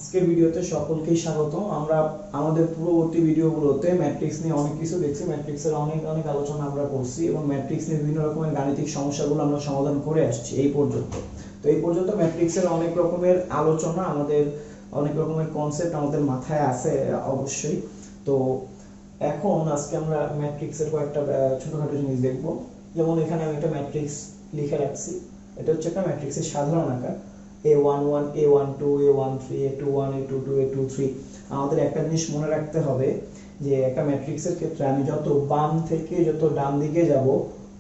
আজকের ভিডিওতে সকলকেই স্বাগত। আমরা আমাদের পূর্ববর্তী ভিডিওগুলোতে ম্যাট্রিক্স নিয়ে অনেক কিছু দেখছি, ম্যাট্রিক্সের অনেক অনেক আলোচনা আমরা করছি এবং ম্যাট্রিক্স নিয়ে বিভিন্ন রকমের গাণিতিক সমস্যাগুলো আমরা সমাধান করে আসছি এই পর্যন্ত। তো এই পর্যন্ত ম্যাট্রিক্সের অনেক রকমের আলোচনা, আমাদের অনেক রকমের কনসেপ্ট আমাদের মাথায় আছে অবশ্যই। তো এখন আজকে আমরা ম্যাট্রিক্সের কয়েকটা ছোটখাটো জিনিস দেখব। যেমন এখানে আমি একটা ম্যাট্রিক্স লিখে রাখছি, এটা হচ্ছে একটা ম্যাট্রিক্সের সাধারণ আকার A11 A12 A13 A21 A22 A23। আমাদের একটা জিনিস মনে রাখতে হবে যে একটা ম্যাট্রিক্সের ক্ষেত্রে আমি যত বাম থেকে যত ডান দিকে যাব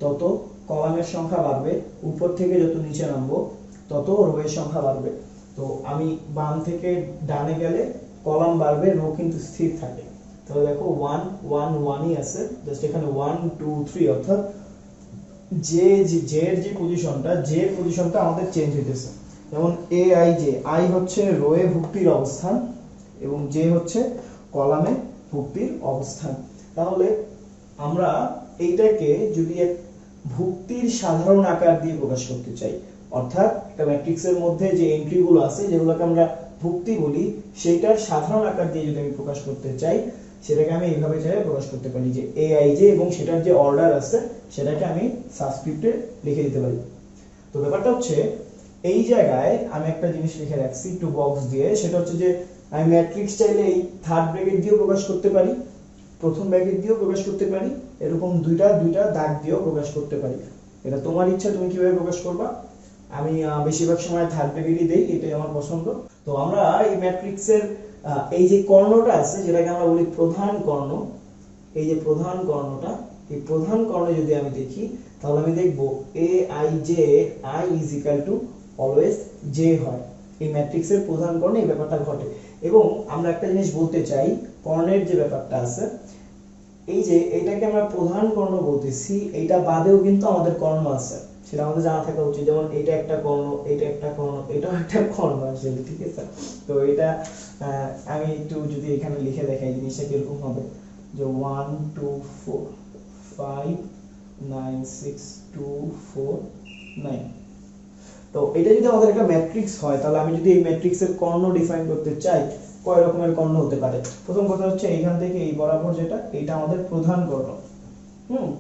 তত কলামের সংখ্যা বাড়বে, উপর থেকে যত নিচে নামবো তত রোয়ের সংখ্যা বাড়বে। তো আমি বাম থেকে ডানে গেলে কলাম বাড়বে, রো কিন্তু স্থির থাকে। তাহলে দেখো 1 1 1ই আছে, জাস্ট এখানে 1 2 3 অর্থাৎ যে এর যে পজিশনটা আমাদের চেঞ্জ হইতেছে। যেমন এ আই জে, আই হচ্ছে রোয়ে ভুক্তির অবস্থান এবং জে হচ্ছে কলামে ভুক্তির অবস্থান। তাহলে আমরা এইটাকে যদি এক ভুক্তির সাধারণ আকার দিয়ে প্রকাশ করতে চাই, অর্থাৎ একটা ম্যাট্রিক্সের মধ্যে যে এন্ট্রিগুলো আছে যেগুলোকে আমরা ভুক্তি বলি, সেইটার সাধারণ আকার দিয়ে যদি আমি প্রকাশ করতে চাই, সেটাকে আমি এইভাবে চাইলে প্রকাশ করতে পারি যে এ আই জে এবং সেটার যে অর্ডার আছে সেটাকে আমি সাবস্ক্রিপ্টে লিখে দিতে পারি। তো ব্যাপারটা হচ্ছে এই জায়গায় আমি একটা জিনিস লিখে রাখছি টু বক্স দিয়ে, সেটা হচ্ছে যে আমি ম্যাট্রিক্স চাইলে এই থার্ড ব্র্যাকেট দিয়েও প্রকাশ করতে পারি, প্রথম ব্র্যাকেট দিয়েও প্রকাশ করতে পারি, এরকম দুইটা দুইটা দাগ দিয়েও প্রকাশ করতে পারি। এটা তোমার ইচ্ছা, তুমি কিভাবে প্রকাশ করবা। আমি বেশিরভাগ সময় থার্ড ব্র্যাকেটই দেই, এটাই আমার পছন্দ। তো আমরা এই ম্যাট্রিক্সের এই যে কর্ণটা আছে যেটাকে আমরা বলি প্রধান কর্ণ, এই যে প্রধান কর্ণটা, এই প্রধান কর্ণে যদি আমি দেখি তাহলে আমি দেখব এ i j I is equal to always J হয়। এই ম্যাট্রিক্সের প্রধান কর্ণে এই ব্যাপারটা ঘটে। এবং আমরা একটা জিনিস বলতে চাই, কর্ণের যে ব্যাপারটা আছে, এই যে এটাকে আমরা প্রধান কর্ণ বলতেছি, এইটা বাদেও কিন্তু আমাদের কর্ণ আছে, সেটা আমাদের জানা থাকা উচিত। যেমন এইটা একটা কর্ণ, এইটা একটা কর্ণ, এটাও একটা কর্ণ আসলে, ঠিক আছে। তো এটা আমি একটু যদি এখানে লিখে দেখাই জিনিসটা কিরকম হবে, যে 1 2 4 5 9 6 2 4 9। তো এটা যদি আমাদের একটা ম্যাট্রিক্স হয়, তাহলে আমি যদি এই ম্যাট্রিক্সের কর্ণ ডিফাইন করতে চাই, কয় রকমের কর্ণ হতে পারে। প্রথম কথা হচ্ছে এইখান থেকে এই বরাবর যেটা, এটা আমাদের প্রধান কর্ণ।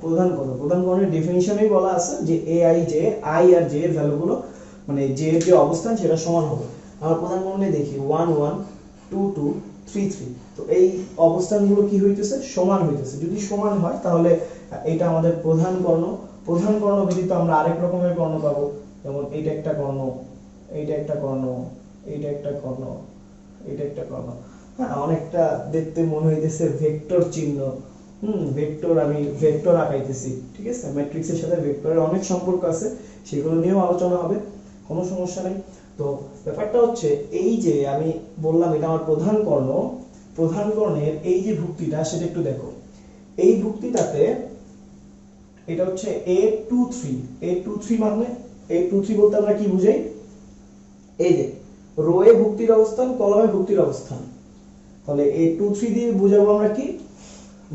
প্রধান কর্ণের ডেফিনিশনেই বলা আছে যে এ আই জে, আই আর জে এর ভ্যালুগুলো মানে জে এর যে অবস্থান সেটা সমান হবে। আমরা প্রধান কর্ণে দেখি 1 1 2 2 3 3। তো এই অবস্থানগুলো কি হইতেছে, সমান হইতেছে। যদি সমান হয় তাহলে এটা আমাদের প্রধান কর্ণ। প্রধান কর্ণ ব্যতীত আমরা আরেক রকমের কর্ণ পাবো, যেমন এইটা একটা কর্ণ, এইটা একটা কর্ণ, এইটা একটা কর্ণ, এইটা একটা কর্ণ। হ্যাঁ, অনেকটা দেখতে মনে হইতেছে ভেক্টর চিহ্ন। ভেক্টর, আমি ভেক্টর আঁকাইতেছি, ঠিক আছে। ম্যাট্রিক্সের সাথে ভেক্টরের অনেক সম্পর্ক আছে, সেগুলো নিয়েও আলোচনা হবে, কোনো সমস্যা নেই। তো ব্যাপারটা হচ্ছে এই যে আমি বললাম এটা আমার প্রধান কর্ণ, প্রধান কর্ণের এই যে ভুক্তিটা সেটা একটু দেখো। এই ভুক্তিটাতে এটা হচ্ছে A23। A23 মানে A23 বলতে আমরা কি বুঝাই, এই যে রোয়ে ভুক্তির অবস্থান, কলামে ভুক্তির অবস্থান। তাহলে A23 দিয়ে বুঝাবো আমরা কি,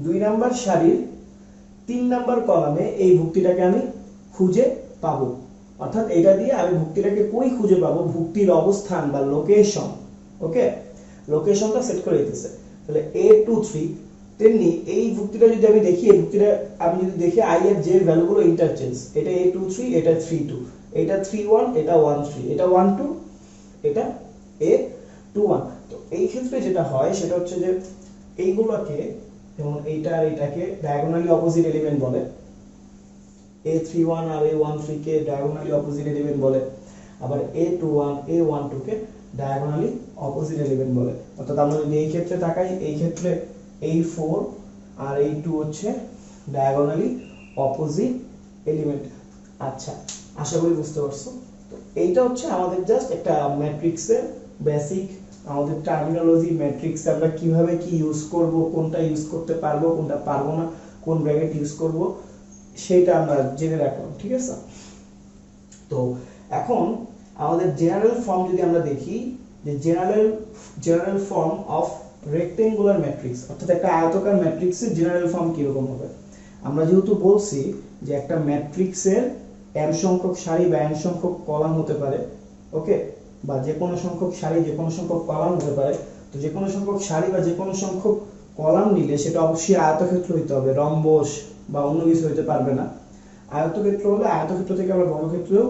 2 নাম্বার সারির 3 নাম্বার কলামে এই ভুক্তিটাকে আমি খুঁজে পাবো। অর্থাৎ এটা দিয়ে আমি ভুক্তিটাকে কই খুঁজে পাবো, ভুক্তির অবস্থান বা লোকেশন। ওকে, লোকেশনটা সেট করে দিতেছে। তাহলে A23 তেমনি এই ভুক্তিটা যদি আমি দেখি, এই ভুক্তিটা আমি যদি দেখি আই এর জে এর ভ্যালুগুলো ইন্টারচেঞ্জ, এটা A23, এটা 32, এটা 31, এটা 13, এটা 12, এটা A21। তো এই ক্ষেত্রে যেটা হয় সেটা হচ্ছে যে এইগুলোকে, যেমন এইটা আর এটাকে ডায়াগোনালি অপোজিট এলিমেন্ট বলে, A31 আর A13 কে ডায়াগোনালি অপোজিট এলিমেন্ট বলে, আবার A21 A12 কে ডায়াগোনালি অপোজিট এলিমেন্ট বলে। অর্থাৎ আমরা যদি এই ক্ষেত্রে তাকাই, এই ক্ষেত্রে A4 আর A2 হচ্ছে ডায়াগোনালি অপোজিট এলিমেন্ট। আচ্ছা, আশা করি বুঝতে পারছো। তো এইটা হচ্ছে আমাদের জাস্ট একটা ম্যাট্রিক্সের বেসিক, আমাদের টার্মিনোলজি, ম্যাট্রিক্সে আমরা কিভাবে কি ইউজ করব, কোনটা ইউজ করতে পারবো, কোনটা পারবো না, কোন ব্র্যাকেট ইউজ করব, সেটা আমরা জেনে রাখলাম, ঠিক আছে। তো এখন আমাদের জেনারেল ফর্ম যদি আমরা দেখি, যে general form of rectangular matrix, অর্থাৎ একটা আয়তাকার ম্যাট্রিক্সের জেনারেল ফর্ম কি রকম হবে। আমরা যেহেতু বলছি যে একটা ম্যাট্রিক্সের n সংখ্যক সারি বা n সংখ্যক কলাম হতে পারে, ওকে, বা যে কোনো সংখ্যক সারি যে কোনো সংখ্যক কলাম হতে পারে। তো যে কোনো সংখ্যক সারি বা যে কোনো সংখ্যক কলাম নিলে সেটা অবশ্যই আয়তক্ষেত্র হইতে হবে, রম্বস বা অন্য কিছু হইতে পারবে না। আয়তক্ষেত্র হলে আয়তক্ষেত্র থেকে আমরা বর্গক্ষেত্রেও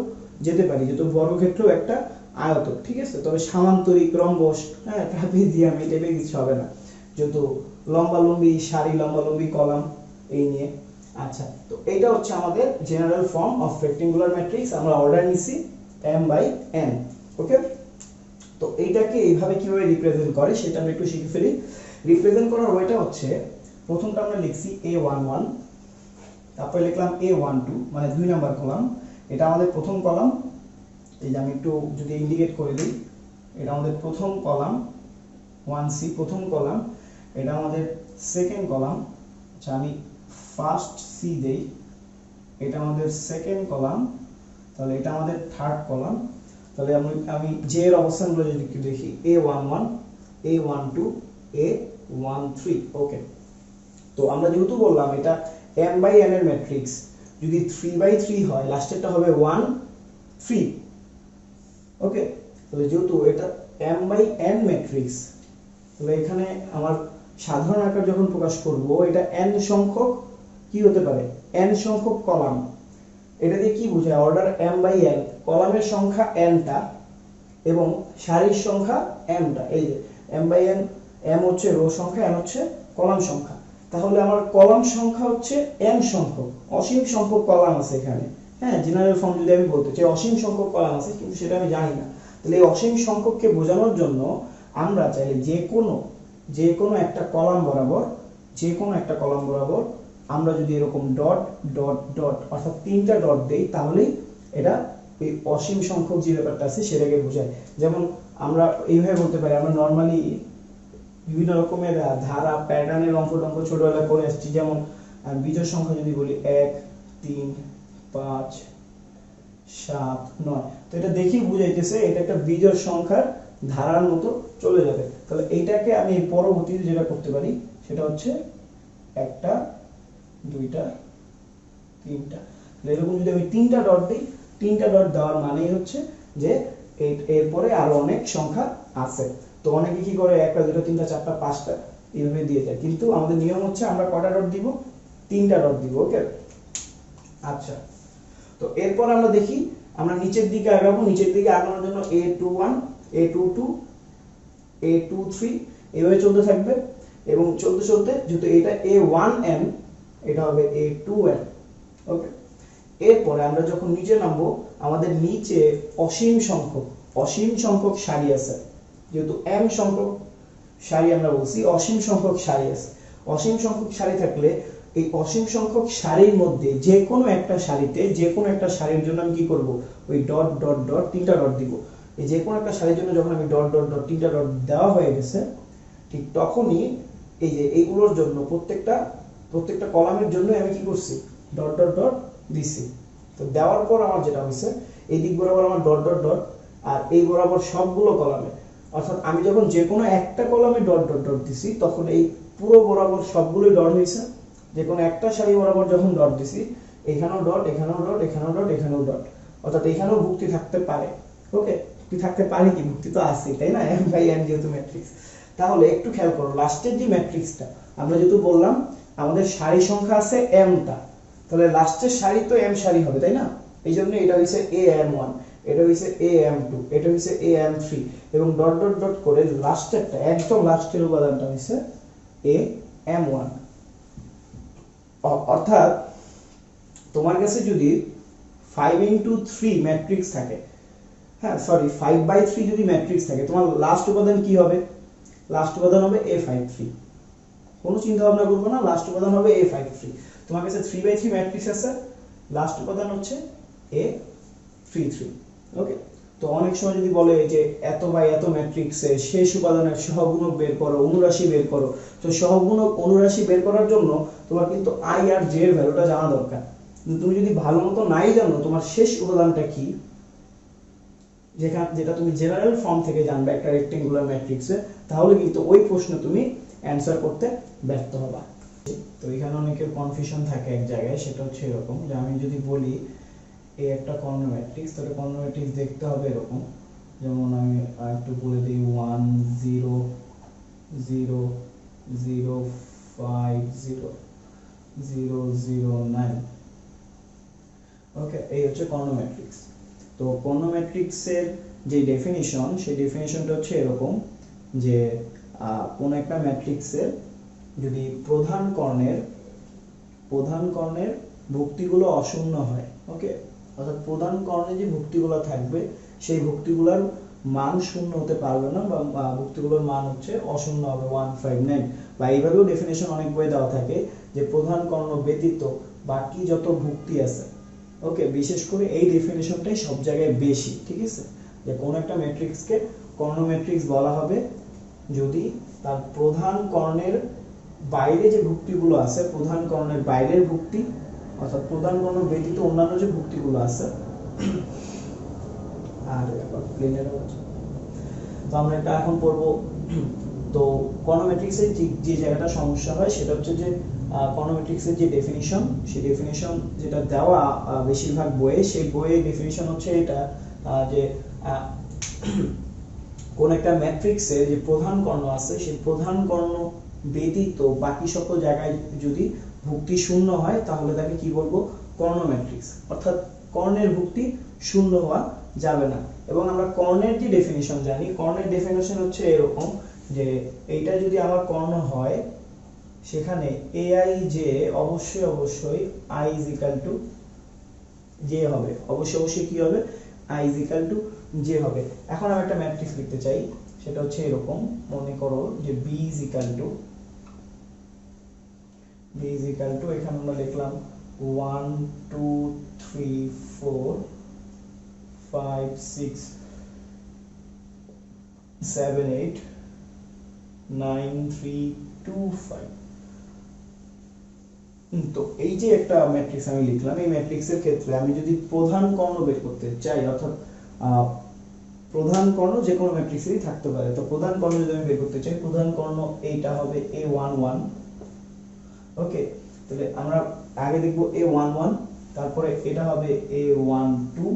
যেতে পারি, যেহেতু বর্গক্ষেত্রও একটা আয়ত, ঠিক আছে। তবে সামান্তরিক, রম্বস, হ্যাঁ, ট্রাপিজিয়াম এই টাইপের কিছু হবে না, যেহেতু লম্বালম্বি সারি, লম্বালম্বি কলাম এই নিয়ে। আচ্ছা, তো এইটা হচ্ছে আমাদের general form of rectangular matrix. আমরা অর্ডার নিছি m/n। ওকে, তো এইটাকে এইভাবে কিভাবে রিপ্রেজেন্ট করে সেটা আমরা একটু শিখে ফেলি। রিপ্রেজেন্ট করার ওয়েটা হচ্ছে, প্রথমটা আমরা লিখছি a11, তারপরে লিখলাম a12, মানে 2 নাম্বার কলাম, এটা আমাদের প্রথম কলাম। এই যে আমি একটু যদি ইন্ডিকেট করে দিই, এটা আমাদের প্রথম কলাম 1c, প্রথম কলাম। এটা আমাদের সেকেন্ড কলাম। আচ্ছা, আমি ফার্স্ট সি দেই, এটা আমাদের সেকেন্ড কলাম, তাহলে এটা আমাদের থার্ড কলাম। তাহলে আমি জে এর অবস্থানগুলো যদি একটু দেখি, a11, a12, a13। ওকে, তো আমরা যেহেতু বললাম এটা m/n এর ম্যাট্রিক্স, যদি 3/3 হয় লাস্টেরটা হবে 1 3। ওকে, তাহলে যেহেতু এটা m/n ম্যাট্রিক্স, তাহলে এখানে আমার সাধারণ আকার যখন প্রকাশ করব, এটা n সংখ্যক কি হতে পারে, n সংখ্যক কলাম। এটা দিয়ে কি বোঝায়, অর্ডার m/n, কলামের সংখ্যা n টা এবং সারির সংখ্যা m টা। এই যে m/n, m হচ্ছে রো সংখ্যা, n হচ্ছে কলাম সংখ্যা। তাহলে আমার কলাম সংখ্যা হচ্ছে n সংখ্যক, অসীম সংখ্যক কলাম আছে এখানে। হ্যাঁ, জেনারেল ফর্ম যদি আমি বলতে চাই, অসীম সংখ্যক কলাম আছে, কিন্তু সেটা আমি জানি না। তাহলে এই অসীম সংখ্যককে বোঝানোর জন্য আমরা চাইলে যে কোনো একটা কলাম বরাবর, যে কোনো একটা কলাম বরাবর আমরা যদি এরকম ডট ডট ডট অর্থাৎ 3টা ডট দেই, তাহলেই এটা এই অসীম সংখ্যক যে ব্যাপারটা আছে সেটাকে বোঝায়। যেমন আমরা এইভাবে বলতে পারি, আমরা নর্মালি বিভিন্ন রকমের ধারা প্যাটার্নের অঙ্ক ছোটবেলা করে আসছি। যেমন বিজোড় সংখ্যা যদি বলি 1 3 5 7 9, তো এটা দেখি বুঝাইতেছে এটা একটা বিজোড় সংখ্যার ধারার মতো চলে যাবে। তাহলে এইটাকে আমি পরবর্তীতে যেটা করতে পারি সেটা হচ্ছে 1টা 2টা 3টা। এরকম যদি আমি 3টা ডট দিই, 3টা ডট দেওয়ার মানেই হচ্ছে যে এরপরে আরো অনেক সংখ্যা আছে। তো অনেকে কি করে 1টা 2টা 3টা 4টা 5টা এইভাবে দিয়ে যায়, কিন্তু আমাদের নিয়ম হচ্ছে আমরা কয়টা ডট দিব, 3টা ডট দিব। ওকে, আচ্ছা, তো এরপর আমরা দেখি, আমরা নিচের দিকে আগাবো। নিচের দিকে আগানোর জন্য a21, a22, a23 এভাবে চলতে থাকবে, এবং চলতে চলতে যেহেতু এটা a1n, এটা হবে a2n। ওকে, এরপরে আমরা যখন নিচে নামবো, আমাদের নিচে অসীম সংখ্যক সারি আছে। যেহেতু m সংখ্যক সারি আমরা বলছি, অসীম সংখ্যক সারি আছে। অসীম সংখ্যক সারি থাকলে এই অসীম সংখ্যক সারির মধ্যে যে কোনো একটা সারিতে, যে কোনো একটা সারির জন্য আমি কি করব, ওই ডট ডট ডট 3টা ডট দিব। এই যে কোনো একটা সারির জন্য যখন আমি ডট ডট ডট 3টা ডট দেওয়া হয়ে গেছে, ঠিক তখনই এই যে এইগুলোর জন্য প্রত্যেকটা কলামের জন্য আমি কি করছি, ডট ডট ডট দিছি। তো দেওয়ার পর আমার যেটা হইছে, এই দিক বরাবর আমার ডট ডট ডট, আর এই বরাবর সবগুলো কলামে, অর্থাৎ আমি যখন যে কোনো একটা কলামে ডট ডট ডট দিছি, তখন এই পুরো বরাবর সবগুলোই ডট হইছে। যে কোনো একটা সারি বরাবর যখন ডট দিছি, এখানেও ডট, এখানেও ডট, এখানেও ডট, এখানেও ডট, অর্থাৎ এখানেও ভুক্তি থাকতে পারে। ওকে, ভুক্তি থাকতে পারে কি, ভুক্তি তো আছে, তাই না, m/n যেহেতু ম্যাট্রিক্স। তাহলে একটু খেয়াল করো, লাস্টের যে ম্যাট্রিক্সটা আমরা যেহেতু বললাম আমাদের সারি সংখ্যা আছে m টা, তাহলে লাস্টের সারি তো m সারি হবে, তাই না। এই জন্য এটা হইছে am1, এটা হইছে am2, এটা হইছে am3, এবং ডট ডট ডট করে লাস্টেরটা, একদম লাস্টের উপাদানটা হইছে am1। অর্থাৎ তোমার কাছে যদি 5x3 ম্যাট্রিক্স থাকে, হ্যাঁ সরি 5/3 যদি ম্যাট্রিক্স থাকে, তোমার লাস্ট উপাদান কি হবে, লাস্ট উপাদান হবে a53। কোনো চিন্তা ভাবনা করবো না, লাস্ট উপাদান হবে a53। তোমার কাছে 3/3 ম্যাট্রিক্স আছে, লাস্ট উপাদান হচ্ছে a33। ওকে, তো অনেক সময় যদি বলে যে এত বাই এত ম্যাট্রিক্সে শেষ উপাদানের সহগুণক বের করো, অনুরাশি বের করো, তো সহগুণক অনুরাশি বের করার জন্য তোমার কিন্তু i আর j এর ভ্যালুটা জানা দরকার। কিন্তু তুমি যদি ভালো মতো নাই জানো তোমার শেষ উপাদানটা কি, যেটা তুমি জেনারেল ফর্ম থেকে জানবে একটা রেক্টেঙ্গুলার ম্যাট্রিক্সে, তাহলে কিন্তু ওই প্রশ্ন তুমি অ্যানসার করতে ব্যর্থ হবা। তো এখানে অনেকের কনফিউশন থাকে এক জায়গায়, সেটা হচ্ছে এরকম যে আমি যদি বলি এই একটা কর্ণ ম্যাট্রিক্স, তাহলে কর্ণ ম্যাট্রিক্স দেখতে হবে এরকম, যেমন আমি একটু বলে দিই 1 0 0 0 5 0 0 0 9। ওকে, এই হচ্ছে কর্ণ ম্যাট্রিক্স। তো কর্ণ ম্যাট্রিক্সের যে ডেফিনিশন, সেই ডেফিনিশনটা হচ্ছে এরকম যে কোন একটা ম্যাট্রিক্সের যদি প্রধান কর্ণের ভুক্তিগুলো অশূন্য হয়, ওকে, অর্থাৎ প্রধান কর্ণে যে ভুক্তিগুলো থাকবে সেই ভুক্তিগুলোর মান শূন্য হতে পারবে না, বা ভুক্তিগুলোর মান হচ্ছে অশূন্য হবে 159। বা এইভাবেও ডেফিনিশন অনেক বই দেওয়া থাকে যে প্রধান কর্ণ ব্যতীত বাকি যত ভুক্তি আছে, ওকে, বিশেষ করে এই ডেফিনিশনটাই সব জায়গায় বেশি, ঠিক আছে, যে কোন একটা ম্যাট্রিক্সকে কর্ণ ম্যাট্রিক্স বলা হবে যদি তার প্রধান কর্ণের বাইরে যে ভুক্তিগুলো আছে, প্রধান কর্ণের বাইরের ভুক্তি অর্থাৎ প্রধান কর্ণ ব্যতীত অন্যান্য যে ভুক্তিগুলো আছে, আর প্লেনের তো আমরা এটা এখন পড়বো। তো কর্ণ ম্যাট্রিক্সের যে জায়গাটা সমস্যা হয় সেটা হচ্ছে যে কর্ণ ম্যাট্রিক্সের যে ডেফিনিশন, সেই ডেফিনিশন যেটা দেওয়া বেশিরভাগ বইয়ে, সেই বইয়ের ডেফিনিশন হচ্ছে এটা যে কোন একটা ম্যাট্রিক্সের যে প্রধান কর্ণ আছে সেই প্রধান কর্ণ ব্যতীত বাকি সকল জায়গায় যদি ভুক্তি শূন্য হয় তাহলে তাকে কি বলবো, কর্ণ ম্যাট্রিক্স। অর্থাৎ কর্ণের ভুক্তি শূন্য হওয়া যাবে না। এবং আমরা কর্ণের যে ডেফিনিশন জানি, কর্ণের ডেফিনিশন হচ্ছে এরকম যে এইটা যদি আমার কর্ণ হয় সেখানে ai j অবশ্যই i is equal to j হবে, অবশ্যই কি হবে, i is equal to j হবে। এখন আমি একটা ম্যাট্রিক্স লিখতে চাই, সেটা হচ্ছে এরকম, মনে করো যে b is equal to এখানে আমরা লিখলাম 1 2 3 4 5 6 7 8 9 3 2 5। তো এই যে একটা ম্যাট্রিক্স আমি লিখলাম, এই ম্যাট্রিক্সের ক্ষেত্রে আমি যদি প্রধান কর্ণ বের করতে চাই, অর্থাৎ প্রধান কর্ণ যে কোনো ম্যাট্রিক্সেরই থাকতে পারে, তো প্রধান কর্ণ যদি আমি বের করতে চাই, প্রধান কর্ণ এইটা হবে a11। ওকে, তাহলে আমরা আগে দেখব a11, তারপরে এটা হবে a12,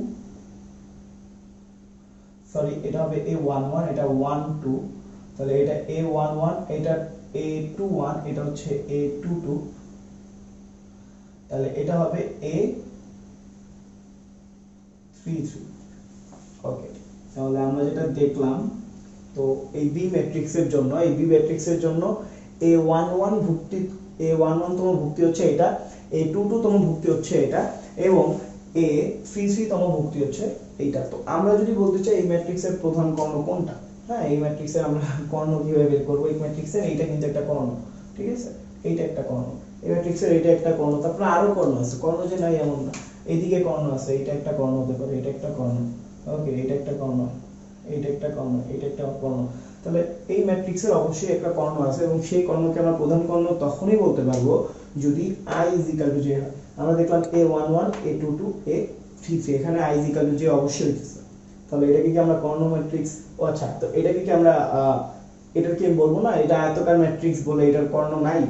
সরি এটা হবে a11, এটা 12, তাহলে এটা a11, এটা a21, এটা হচ্ছে a22, তাহলে এটা হবে a33। ওকে, তাহলে আমরা যেটা দেখলাম, তো এই বি ম্যাট্রিক্সের জন্য a11 ভুক্তি, a11 তম ভুক্তি হচ্ছে এটা, a22 তম ভুক্তি হচ্ছে এটা, এবং a33 তম ভুক্তি হচ্ছে এইটা। তো আমরা যদি বলতে চাই এই ম্যাট্রিক্সের প্রধান কর্ণ কোনটা, হ্যাঁ, এই ম্যাট্রিক্সের আমরা কর্ণ কিভাবে বের করব, এই ম্যাট্রিক্সের এইটা কিন্তু একটা কর্ণ, ঠিক আছে, এইটা একটা কর্ণ, এই ম্যাট্রিক্সের এইটা একটা কর্ণ, তারপরে আরো কর্ণ আছে, কর্ণ যে নাই এমন না, এইদিকে কর্ণ আছে, এইটা একটা কর্ণ হতে পারে, এটা একটা কর্ণ, ওকে, এইটা একটা কর্ণ, এইটা একটা কর্ণ, এইটা একটা কর্ণ। তাহলে এই ম্যাট্রিক্সের অবশ্যই একটা কর্ণ আছে, এবং সেই কর্ণকে আমরা প্রধান কর্ণ তখনই বলতে পারবো যদি i is equal to j হয়। আমরা দেখলাম a11 a22 a33, এখানে i is equal to j অবশ্যই আছে, তাহলে এটাকে কি আমরা কর্ণ ম্যাট্রিক্স, ও আচ্ছা, তো এটাকে কি আমরা এটার কি বলবো না এটা আয়তাকার ম্যাট্রিক্স বলে, এটার কর্ণ নাই,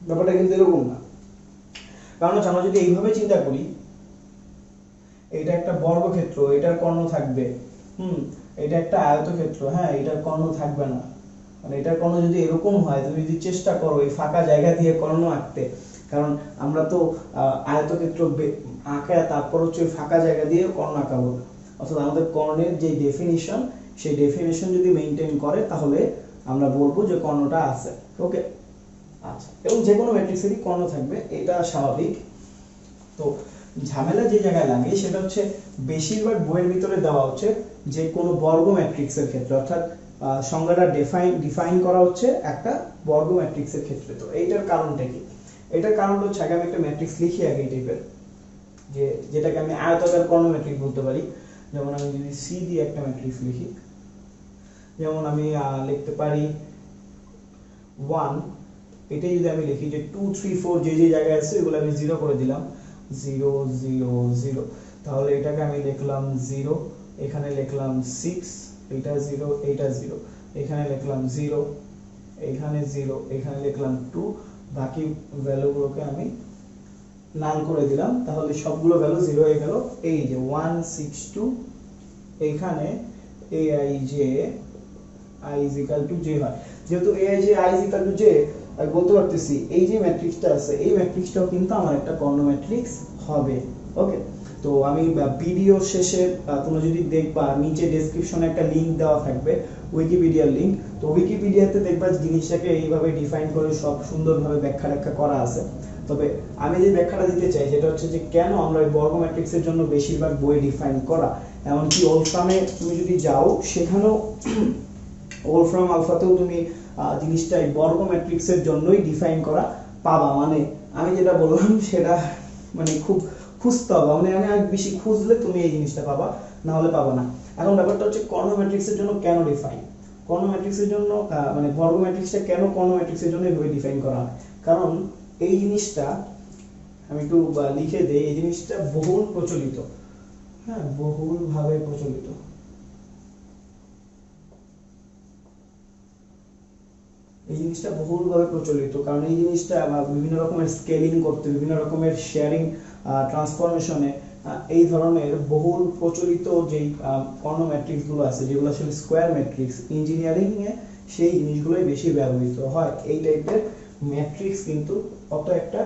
ব্যাপারটা কিন্তু এরকম না। কারণ আমরা যদি এইভাবে চিন্তা করি, এটা একটা বর্গক্ষেত্র, এটার কর্ণ থাকবে, এটা একটা আয়তক্ষেত্র, হ্যাঁ, এটার কর্ণ থাকবে না। মানে এটার কর্ণ যদি এরকম হয়, তুমি যদি চেষ্টা করো এই ফাঁকা জায়গা দিয়ে কর্ণ আঁকতে, কারণ আমরা তো আয়তক্ষেত্র আঁকা, তারপর হচ্ছে ফাঁকা জায়গা দিয়ে কর্ণ আঁকাবো, অর্থাৎ আমাদের কর্ণের যে ডেফিনিশন, সেই ডেফিনিশন যদি মেইনটেইন করে তাহলে আমরা বলবো যে কর্ণটা আছে। ওকে, আচ্ছা, এবং যে কোনো ম্যাট্রিক্সেরই কর্ণ থাকবে, এটা স্বাভাবিক। তো ঝামেলা যে জায়গায় লাগে সেটা হচ্ছে বেশিরভাগ বইয়ের ভিতরে দেওয়া হচ্ছে যে কোনো বর্গ ম্যাট্রিক্সের ক্ষেত্রে, অর্থাৎ সংজ্ঞাটা ডিফাইন করা হচ্ছে একটা বর্গ ম্যাট্রিক্সের ক্ষেত্রে। তো এইটার কারণটা কি? এটার কারণটা হচ্ছে আগে আমি একটা ম্যাট্রিক্স লিখি আগে এই টাইপের, যেটাকে আমি আয়তাকার কর্ণ ম্যাট্রিক্স বলতে পারি। যেমন আমি যদি সি দিয়ে একটা ম্যাট্রিক্স লিখি, যেমন আমি লিখতে পারি 1, এটাই যদি আমি লিখি যে 2 3 4 যে যে জায়গায় আছে এগুলো আমি 0 করে দিলাম, 0 0 0, তাহলে এটাকে আমি লিখলাম 0, এখানে লিখলাম 6, এটা 0, এটা 0, এখানে লিখলাম 0, এখানে 0, এখানে লিখলাম 2, বাকি ভ্যালুগুলোকে আমি নাল করে দিলাম, তাহলে সবগুলো ভ্যালু 0 হয়ে গেল। এই যে 1 6 2, এখানে aij i is equal to j হয়, যেহেতু aij i is equal to j আমি বলতে পারতেছি এই যে ম্যাট্রিক্সটা আছে এই ম্যাট্রিক্সটাও কিন্তু আমার একটা কর্ণ ম্যাট্রিক্স হবে। ওকে, তো আমি ভিডিও শেষে তোমরা যদি দেখবা নিচে ডেসক্রিপশনে একটা লিংক দেওয়া থাকবে উইকিপিডিয়ার লিংক, তো উইকিপিডিয়াতে দেখবা জিনিসটাকে এইভাবে ডিফাইন করে সব সুন্দরভাবে ব্যাখ্যা করা আছে। তবে আমি যে ব্যাখ্যাটা দিতে চাই যেটা হচ্ছে যে কেন আমরা এই বর্গ ম্যাট্রিক্সের জন্য বেশিরভাগ বই ডিফাইন করা, এমনকি ওলফ্রামে তুমি যদি যাও সেখানেও ওলফ্রাম আলফাতেও তুমি জিনিসটা এই বর্গ ম্যাট্রিক্সের জন্যই ডিফাইন করা পাবা। মানে আমি যেটা বললাম সেটা মানে খুব খুঁজতে হবে, মানে আমি বেশি খুঁজলে তুমি এই জিনিসটা পাবা, না হলে পাবা না। এখন ব্যাপারটা হচ্ছে কর্ণ ম্যাট্রিক্সের জন্য কেন ডিফাইন, কর্ণ ম্যাট্রিক্সের জন্য মানে বর্গ ম্যাট্রিক্সটা কেন কর্ণ ম্যাট্রিক্সের জন্য এভাবে ডিফাইন করা হয়, কারণ এই জিনিসটা আমি একটু লিখে দেই, এই জিনিসটা বহুল প্রচলিত, হ্যাঁ বহুল ভাবে প্রচলিত। এই জিনিসটা বহুলভাবে প্রচলিত কারণ এই জিনিসটা বিভিন্ন রকমের স্কেলিং করতে, বিভিন্ন রকমের শেয়ারিং ট্রান্সফরমেশনে এই ধরনের বহুল প্রচলিত যেই কর্ণ ম্যাট্রিক্স গুলো আছে যেগুলো আসলে স্কোয়ার ম্যাট্রিক্স, ইঞ্জিনিয়ারিং এ সেই জিনিসগুলোই বেশি ব্যবহৃত হয়। এই টাইপের ম্যাট্রিক্স কিন্তু অত একটা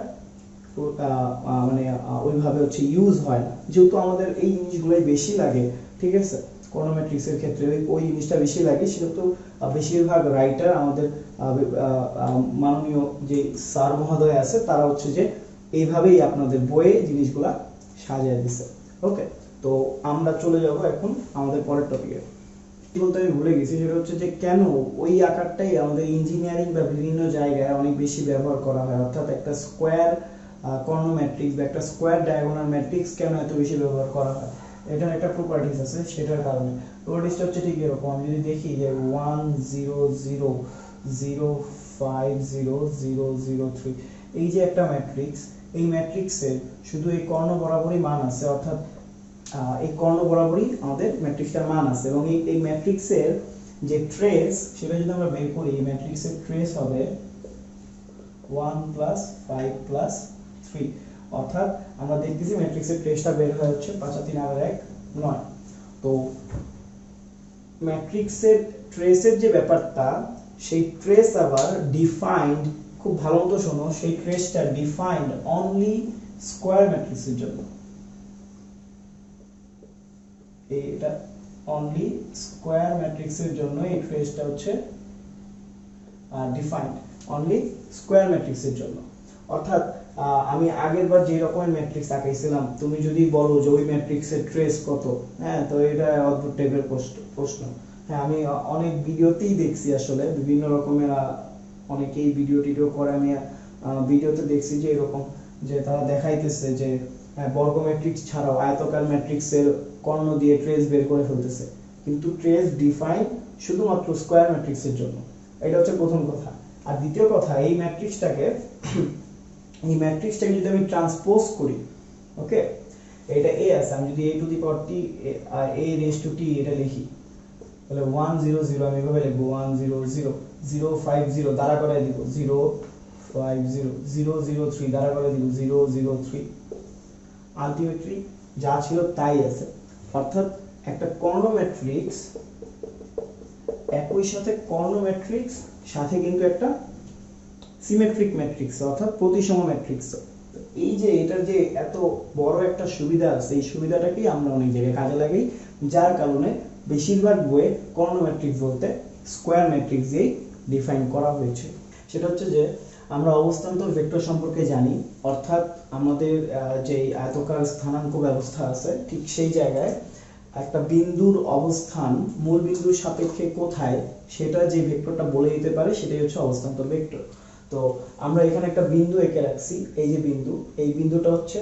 মানে ওইভাবে হচ্ছে ইউজ হয় না, যেহেতু আমাদের এই জিনিসগুলোই বেশি লাগে, ঠিক আছে, কর্ণ ম্যাট্রিক্সের ক্ষেত্রে ওই জিনিসটা বেশি লাগে, সেহেতু বেশিরভাগ রাইটার আমাদের মাননীয় যে স্যার মহোদয় আছে তারা হচ্ছে যে এইভাবেই আপনাদের বইয়ে জিনিসগুলা সাজিয়ে দিছে। ওকে, তো আমরা চলে যাব এখন আমাদের পরের টপিকে। কি বলতে আমি ভুলে গেছি, সেটা হচ্ছে যে কেন ওই আকারটাই আমাদের ইঞ্জিনিয়ারিং বা বিভিন্ন জায়গায় অনেক বেশি ব্যবহার করা হয়, অর্থাৎ একটা স্কোয়ার কর্ণ ম্যাট্রিক্স বা একটা স্কোয়ার ডায়াগোনাল ম্যাট্রিক্স কেন এত বেশি ব্যবহার করা হয়, এটার একটা প্রপার্টিজ আছে, সেটার কারণে। প্রপার্টিজটা হচ্ছে ঠিক এরকম, আমি যদি দেখি যে 1 0 0 0 5 0 0 0 3 এই যে একটা ম্যাট্রিক্স, এই ম্যাট্রিক্সের শুধু এই কর্ণ বরাবরই মান আছে, অর্থাৎ এই কর্ণ বরাবরই আমাদের ম্যাট্রিক্সটার মান আছে, এবং এই ম্যাট্রিক্সের যে ট্রেস সেটা যদি আমরা বের করি, এই ম্যাট্রিক্সের ট্রেস হবে 1 + 5 + 3, অর্থাৎ আমরা দেখতেছি ম্যাট্রিক্সের ট্রেসটা বের হয়ে হচ্ছে 5 আর 3 আর 1 9। তো ম্যাট্রিক্সের ট্রেসের যে ব্যাপারটা, সেই ট্রেস আবার ডিফাইন্ড, খুব ভালো মতো শোনো, সেই ট্রেসটা ডিফাইন্ড অনলি স্কোয়ার ম্যাট্রিক্সের জন্য, এটা অনলি স্কোয়ার ম্যাট্রিক্সের জন্য এই ট্রেসটা হচ্ছে ডিফাইন্ড অনলি স্কোয়ার ম্যাট্রিক্সের জন্য। অর্থাৎ আমি আগেরবার যে রকমের ম্যাট্রিক্স আঁকাইছিলাম, তুমি যদি বলো যে ওই ম্যাট্রিক্সের ট্রেস কত, হ্যাঁ, তো এটা অদ্ভুত টাইপের প্রশ্ন। হ্যাঁ, আমি অনেক ভিডিওতেই দেখছি, আসলে বিভিন্ন রকমের অনেকেই ভিডিও টিডিও করে, আমি ভিডিওতে দেখছি যে এরকম, যে তারা দেখাইতেছে যে বর্গ ম্যাট্রিক্স ছাড়াও আয়তাকার ম্যাট্রিক্সের কর্ণ দিয়ে ট্রেস বের করে ফেলতেছে, কিন্তু ট্রেস ডিফাইন শুধুমাত্র স্কোয়ার ম্যাট্রিক্সের জন্য। এটা হচ্ছে প্রথম কথা। আর দ্বিতীয় কথা, এই ম্যাট্রিক্সটাকে যদি আমি ট্রান্সপোজ করি, ওকে, এটা a আছে, আমি যদি a to the power t a raise to t এটা লিখি, তাহলে 1 0 0 আমি এভাবে লিখবো, 1 0 0 0 5 0 দ্বারা করে দিব 0 5 0 0 0 3 দ্বারা করে দিব 0 0 3, আলটিমেটলি যা ছিল তাই আছে। অর্থাৎ একটা কর্ণ ম্যাট্রিক্স একই সাথে কর্ণ ম্যাট্রিক্স সাথে কিন্তু একটা সিমেট্রিক ম্যাট্রিক্স, অর্থাৎ প্রতিসম ম্যাট্রিক্স। এই যে এটার যে এত বড় একটা সুবিধা আছে, এই সুবিধাটাকেই আমরা অনেক জায়গায় কাজে লাগাই, যার কারণে বেশিরভাগ বইয়ে কর্ণ ম্যাট্রিক্স বলতে স্কোয়ার ম্যাট্রিক্স দিয়েই ডিফাইন করা হয়েছে। সেটা হচ্ছে যে আমরা অবস্থান্তর ভেক্টর সম্পর্কে জানি, অর্থাৎ আমাদের যে আয়তকার স্থানাঙ্ক ব্যবস্থা আছে, ঠিক সেই জায়গায় একটা বিন্দুর অবস্থান মূল বিন্দুর সাপেক্ষে কোথায় সেটা যে ভেক্টরটা বলে দিতে পারে সেটাই হচ্ছে অবস্থান্তর ভেক্টর। তো আমরা এখানে একটা বিন্দু এঁকে রাখছি, এই যে বিন্দু, এই বিন্দুটা হচ্ছে,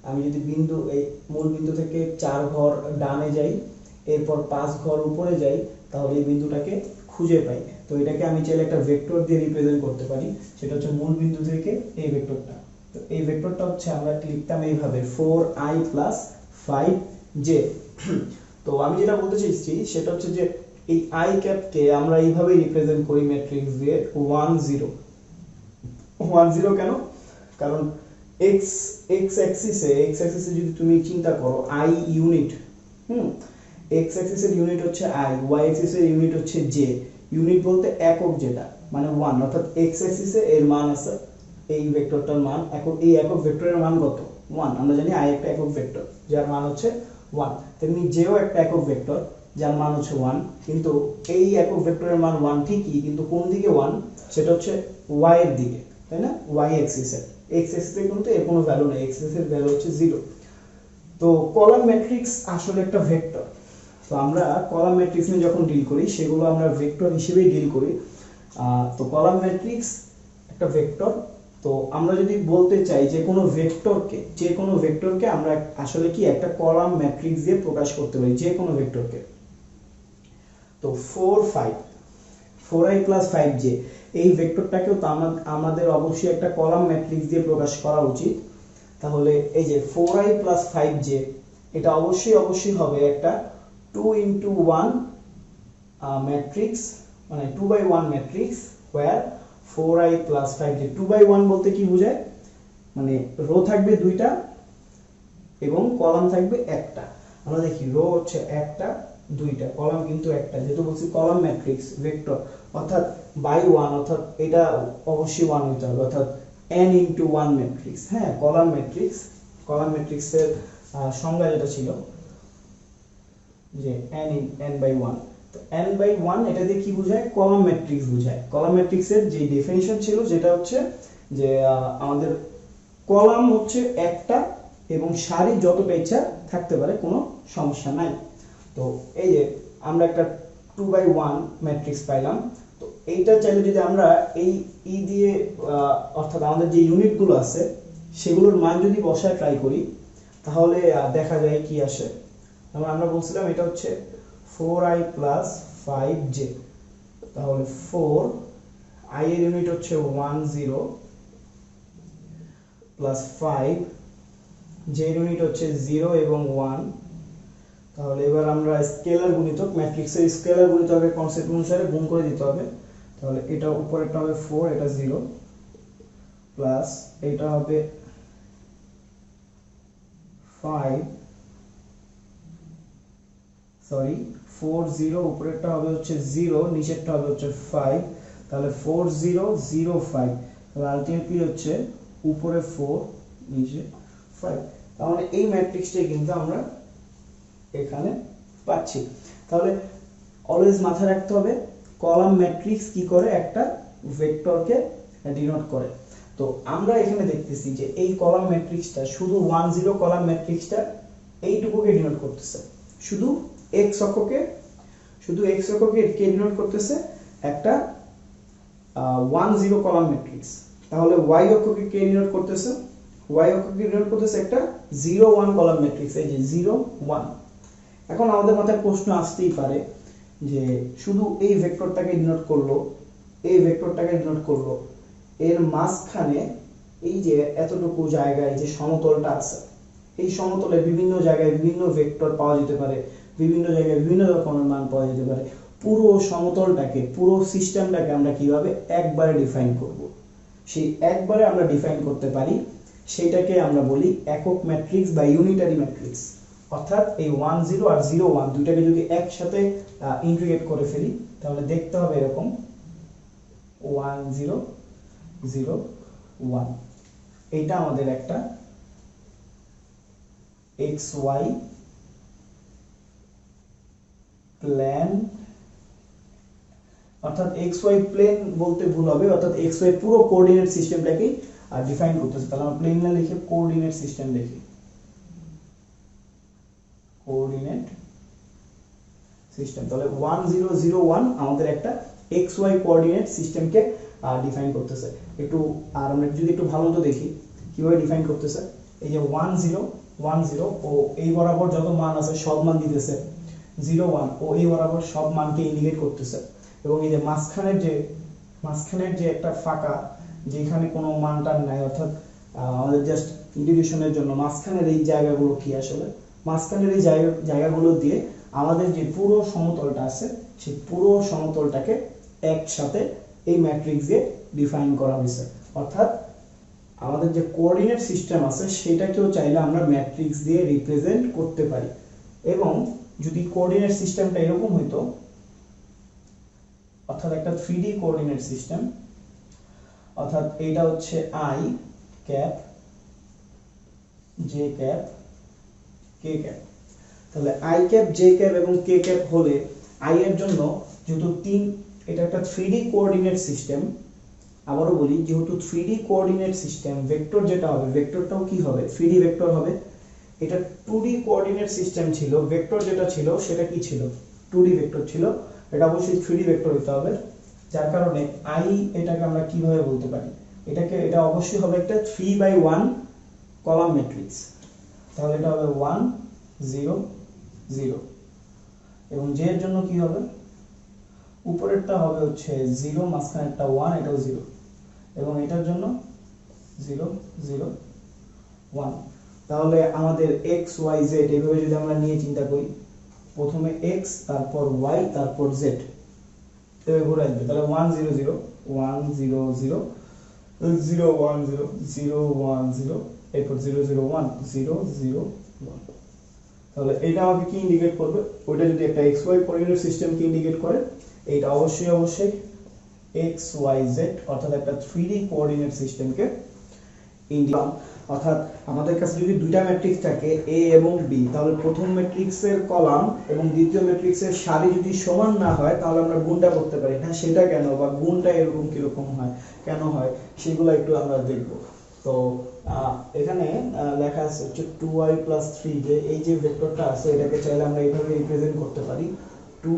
আমি যদি বিন্দু এই মূল বিন্দু থেকে 4 ঘর ডানে যাই, এরপর 5 ঘর উপরে যাই, তাহলে এই বিন্দুটাকে খুঁজে পাই। তো এটাকে আমি চাইলে একটা ভেক্টর দিয়ে রিপ্রেজেন্ট করতে পারি, সেটা হচ্ছে মূল বিন্দু থেকে এই ভেক্টরটা। তো এই ভেক্টরটা হচ্ছে আমরা লিখতাম এইভাবে 4i + 5j। তো আমি যেটা বলতে চাইছি সেটা হচ্ছে যে এই i ক্যাপকে আমরা এইভাবে রিপ্রেজেন্ট করি ম্যাট্রিক্স দিয়ে 1 0 1 0 কেন? কারণ x অ্যাক্সিসে যদি তুমি চিন্তা করো i ইউনিট, এক্স অ্যাক্সিসের ইউনিট হচ্ছে আই, ওয়াই অ্যাক্সিসের ইউনিট হচ্ছে জে। ইউনিট বলতে একক যেটা, মানে 1, অর্থাৎ এক্স অ্যাক্সিসে এর মান আছে এই ভেক্টরটার মান, এই একক ভেক্টরের মান কত 1। আমরা জানি আই একটা একক ভেক্টর যার মান হচ্ছে 1, তেমনি জেও একটা একক ভেক্টর যার মান হচ্ছে 1। কিন্তু এই একক ভেক্টরের মান 1 ঠিকই, কিন্তু কোন দিকে 1, সেটা হচ্ছে ওয়াই এর দিকে, তাই না? ওয়াই অ্যাক্সিসে। এক্স অ্যাক্সিসে কিন্তু এর কোনো ভ্যালু নেই, এক্স অ্যাক্সিসের ভ্যালু হচ্ছে 0। তো কলাম ম্যাট্রিক্স আসলে একটা ভেক্টর। তো আমরা কলাম ম্যাট্রিক্স নিয়ে যখন ডিল করি সেগুলো আমরা ভেক্টর হিসেবেই ডিল করি। তো কলাম ম্যাট্রিক্স একটা ভেক্টর। তো আমরা যদি বলতে চাই যে কোনো ভেক্টরকে আমরা আসলে কি একটা কলাম ম্যাট্রিক্স দিয়ে প্রকাশ করতে পারি, যে কোনো ভেক্টরকে। তো 4i + 5j এই ভেক্টরটাকেও তো আমাদের অবশ্যই একটা কলাম ম্যাট্রিক্স দিয়ে প্রকাশ করা উচিত। তাহলে এই যে 4i + 5j এটা অবশ্যই হবে একটা 2x1 ম্যাট্রিক্স, মানে 2x1 matrix where 4i + 5j। 2x1 বলতে কি বোঝায়, মানে রো থাকবে 2টা এবং কলাম থাকবে একটা। আমরা দেখি রো হচ্ছে একটা, 2টা, কলাম কিন্তু একটা, যেহেতু বলছি কলাম ম্যাট্রিক্স ভেক্টর, অর্থাৎ বাই 1, অর্থাৎ এটা অবশ্যই 1 হতে হবে, অর্থাৎ n × 1 ম্যাট্রিক্স। হ্যাঁ, কলাম ম্যাট্রিক্সের সংজ্ঞা যেটা ছিল যে n/1। তো n/1 এটা দিয়ে কি বোঝায়, কলাম ম্যাট্রিক্স বোঝায়। কলাম ম্যাট্রিক্সের যে ডেফিনিশন ছিল যেটা হচ্ছে যে আমাদের কলাম হচ্ছে একটা এবং সারি যতটা ইচ্ছা থাকতে পারে, কোনো সমস্যা নাই। তো এই যে আমরা একটা 2x1 ম্যাট্রিক্স পাইলাম। তো এইটা চাইলে যদি আমরা এই দিয়ে অর্থাৎ আমাদের যে ইউনিটগুলো আছে সেগুলোর মান যদি বসায় ট্রাই করি, তাহলে দেখা যায় কি আসে। আমরা বলছিলাম এটা হচ্ছে 4i + 5j। তাহলে 4 i এর ইউনিট হচ্ছে 10 প্লাস 5 j এর ইউনিট হচ্ছে 0 এবং 1। তাহলে এবার আমরা স্কেলার গুণিতক, ম্যাট্রিক্সের স্কেলার গুণিতকের কনসেপ্ট অনুসারে গুণ করে দিতে হবে। তাহলে এটা উপরেরটা হবে 4, এটা 0, প্লাস এটা হবে 5, সরি 4 0, উপরেরটা হবে হচ্ছে 0, নিচেরটা হবে হচ্ছে 5। তাহলে 4 0 0 5, তাহলে আলটিমেটলি হচ্ছে উপরে 4 নিচে 5। তাহলে এই ম্যাট্রিক্সটাই কিন্তু আমরা এখানে পাচ্ছি। তাহলে অলওয়েজ মাথায় রাখতে হবে কলাম ম্যাট্রিক্স কি করে, একটা ভেক্টরকে ডিনোট করে। তো আমরা এখানে দেখতেছি যে এই কলাম ম্যাট্রিক্সটা শুধু 1 0 কলাম ম্যাট্রিক্সটা এইটুকুকে ডিনোট করতেছে, শুধু x অক্ষকে কে ডিনোট করতেছে একটা 1 0 কলাম ম্যাট্রিক্স। তাহলে y অক্ষকে কে ডিনোট করতেছে, একটা 0 1 কলাম ম্যাট্রিক্স, এই যে 0 1। এখন আমাদের মাথায় প্রশ্ন আসতেই পারে যে শুধু এই ভেক্টরটাকে ডিনোট করলো, এর মাঝখানে এই যে এতটুকু জায়গায় যে সমতলটা আছে, এই সমতলে বিভিন্ন জায়গায় বিভিন্ন ভেক্টর পাওয়া যেতে পারে, বিভিন্ন জায়গায় বিভিন্ন রকমের মান পাওয়া যেতে পারে। পুরো সমতলটাকে, পুরো সিস্টেমটাকে আমরা কিভাবে একবারে ডিফাইন করব, সেই একবারে আমরা ডিফাইন করতে পারি, সেটাকে আমরা বলি একক ম্যাট্রিক্স বা ইউনিটারি ম্যাট্রিক্স। অর্থাৎ এই 1 0 আর 0 1 দুইটাকে যদি একসাথে ইন্টিগ্রেট করে ফেলি, তাহলে দেখতে হবে এরকম 1 0 0 1। এইটা আমাদের একটা xy প্লেন, অর্থাৎ xy প্লেন বলতে ভুল হবে, অর্থাৎ xy পুরো কোঅর্ডিনেট সিস্টেমটাকে ডিফাইন করতেছে। তাহলে আমরা প্লেন না লিখে কোঅর্ডিনেট সিস্টেম লিখি, কোঅর্ডিনেট সিস্টেম। তাহলে 1 0 0 1 আমাদের একটা xy কোঅর্ডিনেট সিস্টেমকে ডিফাইন করতেছে। আর আমরা যদি একটু ভালো মতো দেখি কিভাবে ডিফাইন করতেছে। এই যে 1 0 1 0 ও এই বরাবর যত মান আছে সব মান দিতেছে, 0 1 ও এই বরাবর সব মানকে ইন্ডিকেট করতেছে। এবং এই যে মাঝখানের যে একটা ফাঁকা, যেখানে কোনো মানটার নাই, অর্থাৎ আমাদের জাস্ট ইন্ডিকেশনের জন্য মাঝখানের এই জায়গাগুলো কি, আসলে মাঝখানের এই জায়গাগুলো দিয়ে আমাদের যে পুরো সমতলটা আছে সেই পুরো সমতলটাকে একসাথে এই ম্যাট্রিক্স দিয়ে ডিফাইন করা হয়েছে। অর্থাৎ আমাদের যে কোঅর্ডিনেট সিস্টেম আছে সেটাকেও চাইলে আমরা ম্যাট্রিক্স দিয়ে রিপ্রেজেন্ট করতে পারি। এবং যদি কোঅর্ডিনেট সিস্টেমটা এরকম হইতো, অর্থাৎ একটা 3D কোঅর্ডিনেট সিস্টেম, অর্থাৎ এটা হচ্ছে i cap j cap k cap. তাহলে i ক্যাপ j ক্যাপ এবং k ক্যাপ হলে i এর জন্য যেহেতু এটা একটা 3D কোঅর্ডিনেট সিস্টেম, আবারও বলি যেহেতু 3D কোঅর্ডিনেট সিস্টেম, ভেক্টর যেটা হবে ভেক্টরটাও কি হবে 3D ভেক্টর হবে। এটা 2D কোঅর্ডিনেট সিস্টেম ছিল, ভেক্টর যেটা ছিল সেটা কি ছিল 2D ভেক্টর ছিল, এটা অবশ্যই 3D ভেক্টর হতে হবে। যার কারণে i এটাকে আমরা কিভাবে বলতে পারি, এটা অবশ্যই হবে একটা 3/1 কলাম ম্যাট্রিক্স। তাহলে এটা হবে 1 0 0 এবং j এর জন্য কি হবে, উপরেরটা হবে হচ্ছে 0, মাঝখানেরটা 1, এটাও 0 এবং এটার জন্য 0 0 1। তাহলে আমাদের x y z এইভাবে যদি আমরা নিয়ে চিন্তা করি, প্রথমে x তারপর y তারপর z এভাবে ঘুরে আসবে, তাহলে 1 0 0 1 0 0 0 1 0 0 1 0 এরপর 0 0 1 0 0 1। তাহলে এটা আমাকে কি ইন্ডিকেট করবে, ওইটা যদি একটা x y কোঅর্ডিনেট সিস্টেমকে ইন্ডিকেট করে, এইটা অবশ্যই x y z অর্থাৎ একটা 3D কোঅর্ডিনেট সিস্টেমকে ইন্ডিকেট। অর্থাৎ আমাদের কাছে যদি দুইটা ম্যাট্রিক্স থাকে a এবং b, তাহলে প্রথম ম্যাট্রিক্সের কলাম এবং দ্বিতীয় ম্যাট্রিক্সের সারি যদি সমান না হয় তাহলে আমরা গুণটা করতে পারি না। সেটা কেন বা গুণটা এরকম কিরকম হয়, কেন হয়, সেগুলো একটু আমরা দেখব। তো এখানে লেখা আছে হচ্ছে 2y + 3, যে এই যে ভেক্টরটা আছে এটাকে চাইলে আমরা এইভাবে রিপ্রেজেন্ট করতে পারি 2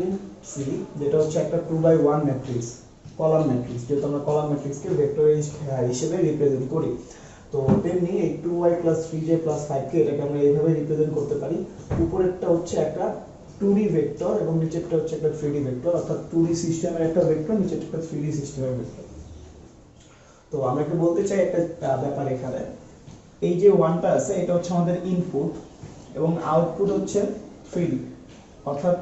3, যেটা হচ্ছে একটা 2/1 ম্যাট্রিক্স, কলাম ম্যাট্রিক্স, যেহেতু আমরা কলাম ম্যাট্রিক্সকে ভেক্টর হিসেবে রিপ্রেজেন্ট করি। তো তেমনি এই 2y + 3j + 5 কে এটাকে আমরা এইভাবে রিপ্রেজেন্ট করতে পারি। উপরেরটা হচ্ছে একটা 2D ভেক্টর এবং নিচেরটা হচ্ছে একটা 3D ভেক্টর, অর্থাৎ 2D সিস্টেমের একটা ভেক্টর, নিচেরটা একটা 3D সিস্টেমের ভেক্টর। তো আমরা একটু বলতে চাই একটা ব্যাপার এখানে, এই যে 1টা আছে এটা হচ্ছে আমাদের ইনপুট এবং আউটপুট হচ্ছে 3D। অর্থাৎ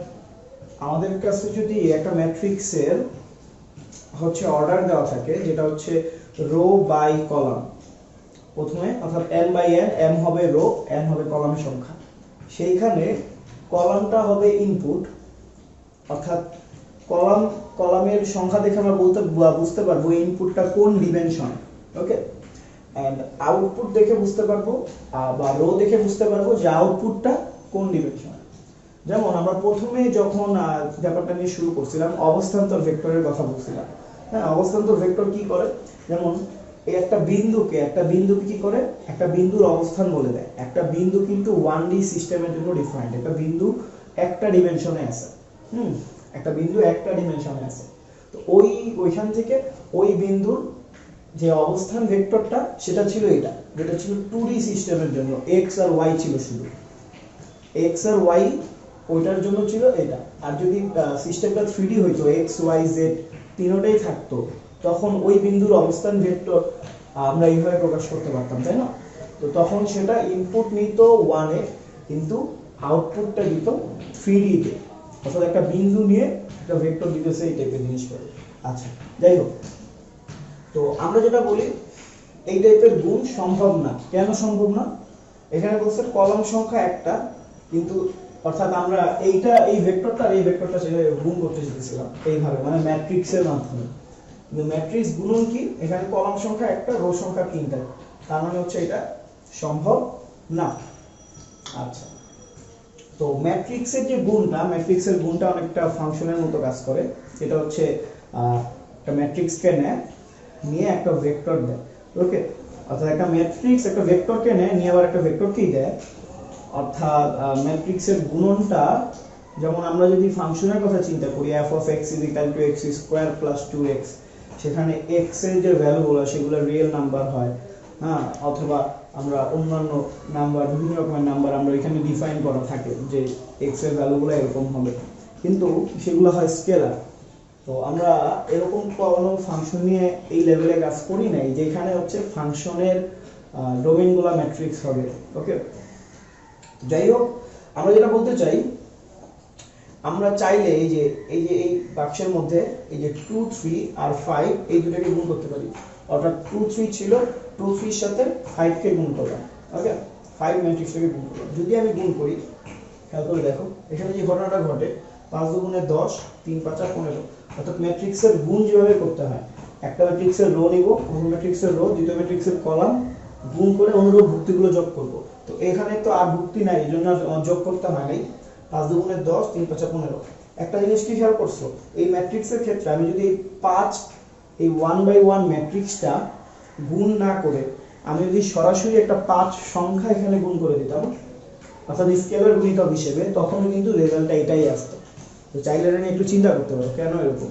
আমাদের কাছে যদি একটা ম্যাট্রিক্সের হচ্ছে অর্ডার দেওয়া থাকে যেটা হচ্ছে রো বাই কলাম, প্রথমে অর্থাৎ m/n, m হবে রো, n হবে কলামের সংখ্যা, সেইখানে কলামটা হবে ইনপুট, অর্থাৎ কলামের সংখ্যা দেখে আমরা বুঝতে পারবো ইনপুটটা কোন ডিমেনশন, ওকে। এন্ড আউটপুট দেখে বুঝতে পারবো বা রো দেখে বুঝতে পারবো যে আউটপুটটা কোন ডিমেনশন। যেমন আমরা প্রথমে যখন ব্যাপারটা নিয়ে শুরু করছিলাম অবস্থান্তর ভেক্টরের কথা বলছিলাম। হ্যাঁ, অবস্থান্তর ভেক্টর কি করে, যেমন এই একটা বিন্দুকে কি করে, একটা বিন্দুর অবস্থান বলে দেয়। একটা বিন্দু কিন্তু 1D সিস্টেমের জন্য ডিফাইন্ড, একটা বিন্দু একটা ডিমেনশনে আছে, একটা বিন্দু একটা ডিমেনশনে আছে। তো ওইখান থেকে ওই বিন্দুর যে অবস্থান ভেক্টরটা সেটা ছিল এটা, যেটা ছিল 2D সিস্টেমের জন্য, x আর y ছিল শুধু, x আর y ওইটার জন্য ছিল এটা। আর যদি সিস্টেমটা 3D হইতো, x y z তিনটাই থাকতো, তখন ওই বিন্দুর অবস্থান ভেক্টর আমরা এইভাবে প্রকাশ করতে পারতাম, তাই না? তো তখন সেটা ইনপুট নিত 1 এ, কিন্তু আউটপুটটা দিত 3D তে, অর্থাৎ একটা বিন্দু নিয়ে একটা ভেক্টর দিতেছে, এই টাইপের জিনিস করে। আচ্ছা, যাই হোক, তো আমরা যেটা বলি এই টাইপের গুণ সম্ভব না। কেন সম্ভব না? এখানে বলছে কলাম সংখ্যা একটা, কিন্তু অর্থাৎ আমরা এই ভেক্টরটা সেটা গুণ করতে চেয়েছিলাম এইভাবে, মানে ম্যাট্রিক্সের মাধ্যমে। কিন্তু ম্যাট্রিক্স গুণন কি, এখানে কলাম সংখ্যা একটা, রো সংখ্যা 3টা, তার মানে হচ্ছে এটা সম্ভব না। আচ্ছা, তো ম্যাট্রিক্সের গুণটা অনেকটা ফাংশনের মতো কাজ করে। এটা হচ্ছে একটা ম্যাট্রিক্সকে নিয়ে একটা ভেক্টর দেয়, ওকে। অর্থাৎ একটা ম্যাট্রিক্স একটা ভেক্টরকে নিয়ে আবার একটা ভেক্টরকেই দেয়। অর্থাৎ ম্যাট্রিক্সের গুণনটা, যেমন আমরা যদি ফাংশনের কথা চিন্তা করি f of x = x² + 2x, সেখানে x এর যে ভ্যালুগুলো সেগুলো রিয়েল নাম্বার হয়, হ্যাঁ, অথবা আমরা অন্যান্য নাম্বার, বিভিন্ন রকমের নাম্বার আমরা এখানে ডিফাইন করা থাকে যে x এর ভ্যালুগুলো এরকম হবে, কিন্তু সেগুলো হয় স্কেলার। তো আমরা এরকম কোনো ফাংশন নিয়ে এই লেভেলে কাজ করি নাই যেখানে হচ্ছে ফাংশনের ডোমেইনগুলো ম্যাট্রিক্স হবে, ওকে। যাই হোক, আমরা যেটা বলতে চাই, আমরা চাইলে এই বাক্সের মধ্যে এই যে 2 3 আর 5 এই দুটোকে গুণ করতে পারি। অর্থাৎ 2 3 ছিল, 2 3 এর সাথে 5 কে গুণ করলাম, ওকে, 5 ম্যাট্রিক্সটাকে গুণ করলাম। যদি আমি গুণ করি, খেয়াল করে দেখো, এখানে যে ঘটনাটা ঘটে 5 দুগুণে 10, 3 5 15, অর্থাৎ ম্যাট্রিক্সের গুণ যেভাবে করতে হয়, একটা ম্যাট্রিক্সের রো নিব, প্রথম ম্যাট্রিক্সের রো, দ্বিতীয় ম্যাট্রিক্সের কলাম, গুণ করে অনুরূপ ভুক্তিগুলো যোগ করব। তো এখানে তো আর ভুক্তি নাই, এই জন্য যোগ করতে হয় নাই। 5 দুগুণে 10, 3 5 15। একটা জিনিস কি খেয়াল করছো, এই ম্যাট্রিক্সের ক্ষেত্রে আমি যদি এই 5 এই 1/1 ম্যাট্রিক্সটা গুণ না করে আমি যদি সরাসরি একটা 5 সংখ্যা এখানে গুণ করে দিতাম, অর্থাৎ স্কেলার গুণিতক হিসেবে, তখন কিন্তু রেজাল্টটা এটাই আসতো। তো চাইলে এটা নিয়ে একটু চিন্তা করতে পারো কেন এরকম।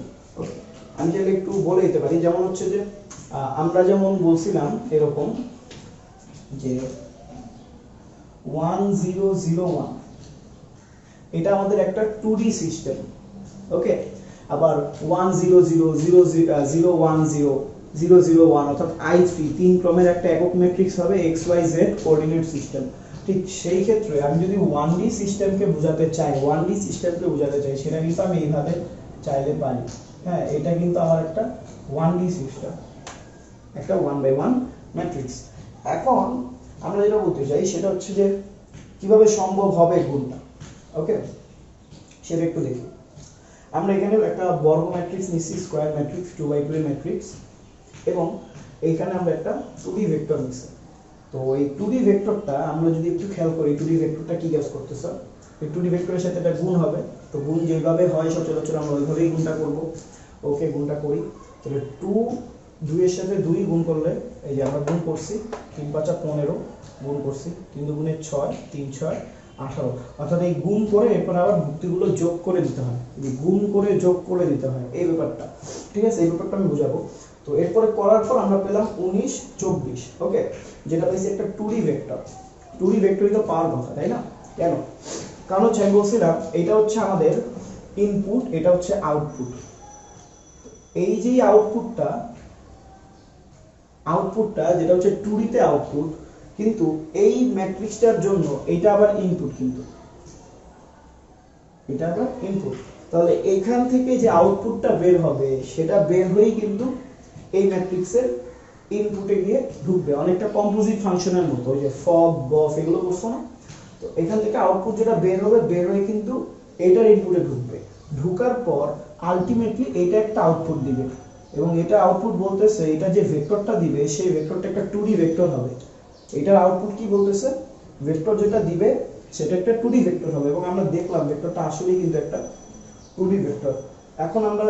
আমি চাইলে একটু বলে দিতে পারি, যেমন হচ্ছে যে আমরা যেমন বলছিলাম এরকম যে 1001, এটা আমাদের একটা 2D সিস্টেম, ওকে। আবার 100001001 অর্থাৎ i3 তিন ক্রমের একটা একক ম্যাট্রিক্স হবে xyz কোঅর্ডিনেট সিস্টেম। ঠিক সেই ক্ষেত্রে আমি যদি 1D সিস্টেমকে বোঝাতে চাই, 1D সিস্টেমকে বোঝাতে চাই, সেটা কিন্তু আমি এইভাবে চাইলে পারি। হ্যাঁ, এটা কিন্তু আমার একটা 1D সিস্টেম, একটা 1/1 ম্যাট্রিক্স। এখন আমরা যেটা বলতে চাই সেটা হচ্ছে যে কিভাবে সম্ভব হবে গুণটা, ওকে, সেটা একটু দেখি। আমরা এখানে একটা বর্গ ম্যাট্রিক্স নিচ্ছি, স্কয়ার ম্যাট্রিক্স, 2/2 এর ম্যাট্রিক্স, এবং এইখানে আমরা একটা 2D ভেক্টর নিচ্ছি। তো এই 2D ভেক্টরটা আমরা যদি একটু খেয়াল করি, 2D ভেক্টরটা কি কাজ করতেছে, এই 2D ভেক্টরের সাথে একটা গুণ হবে। তো গুণ যেভাবে হয় সচরাচর আমরা ওইভাবেই গুণটা করব। ওকে, গুণটা করি। তাহলে 2 এর সাথে 2 গুণ করলে, এই যে আমরা গুণ করছি 3 5 15 গুণ করছি, 3 দুগুণে 6, 3 6 18, অর্থাৎ এই গুণ করে এরপর আবার ভুক্তিগুলো যোগ করে দিতে হয়, গুণ করে যোগ করে দিতে হয়, এই ব্যাপারটা, ঠিক আছে, এই ব্যাপারটা আমি বুঝাবো। তো এরপরে করার পর আমরা পেলাম 19 24, ওকে, যেটা পাইছি একটা 2D ভেক্টর। 2D ভেক্টরই তো পাওয়ার কথা, তাই না? কেন? কারণ হচ্ছে আমি বলছিলাম এটা হচ্ছে আমাদের ইনপুট, এটা হচ্ছে আউটপুট। এই যে আউটপুটটা যেটা হচ্ছে 2D তে আউটপুট, কিন্তু এই ম্যাট্রিক্সটার জন্য এটা আবার ইনপুট, কিন্তু এটা আবার ইনপুট। তাহলে এখান থেকে যে আউটপুটটা বের হবে সেটা বের হয়েই কিন্তু এই ম্যাট্রিক্সের ইনপুটে গিয়ে ঢুকবে, অনেকটা কম্পোজিট ফাংশনের মতো, ওই যে ফগ বফ এগুলো করছো না। তো এখান থেকে আউটপুট যেটা বের হবে, বের হয়ে কিন্তু এটার ইনপুটে ঢুকবে, ঢুকার পর আলটিমেটলি এটা একটা আউটপুট দিবে, এবং এটা আউটপুট বলতেছে এটা যে ভেক্টরটা দিবে সেই ভেক্টরটা একটা 2D ভেক্টর হবে। এটার আউটপুট কি বলতেছে, ভেক্টর যেটা দিবে সেটা একটা 2D ভেক্টর হবে, এবং আমরা দেখলাম ভেক্টরটা আসলেই কিন্তু একটা 2D ভেক্টর। এখন আমরা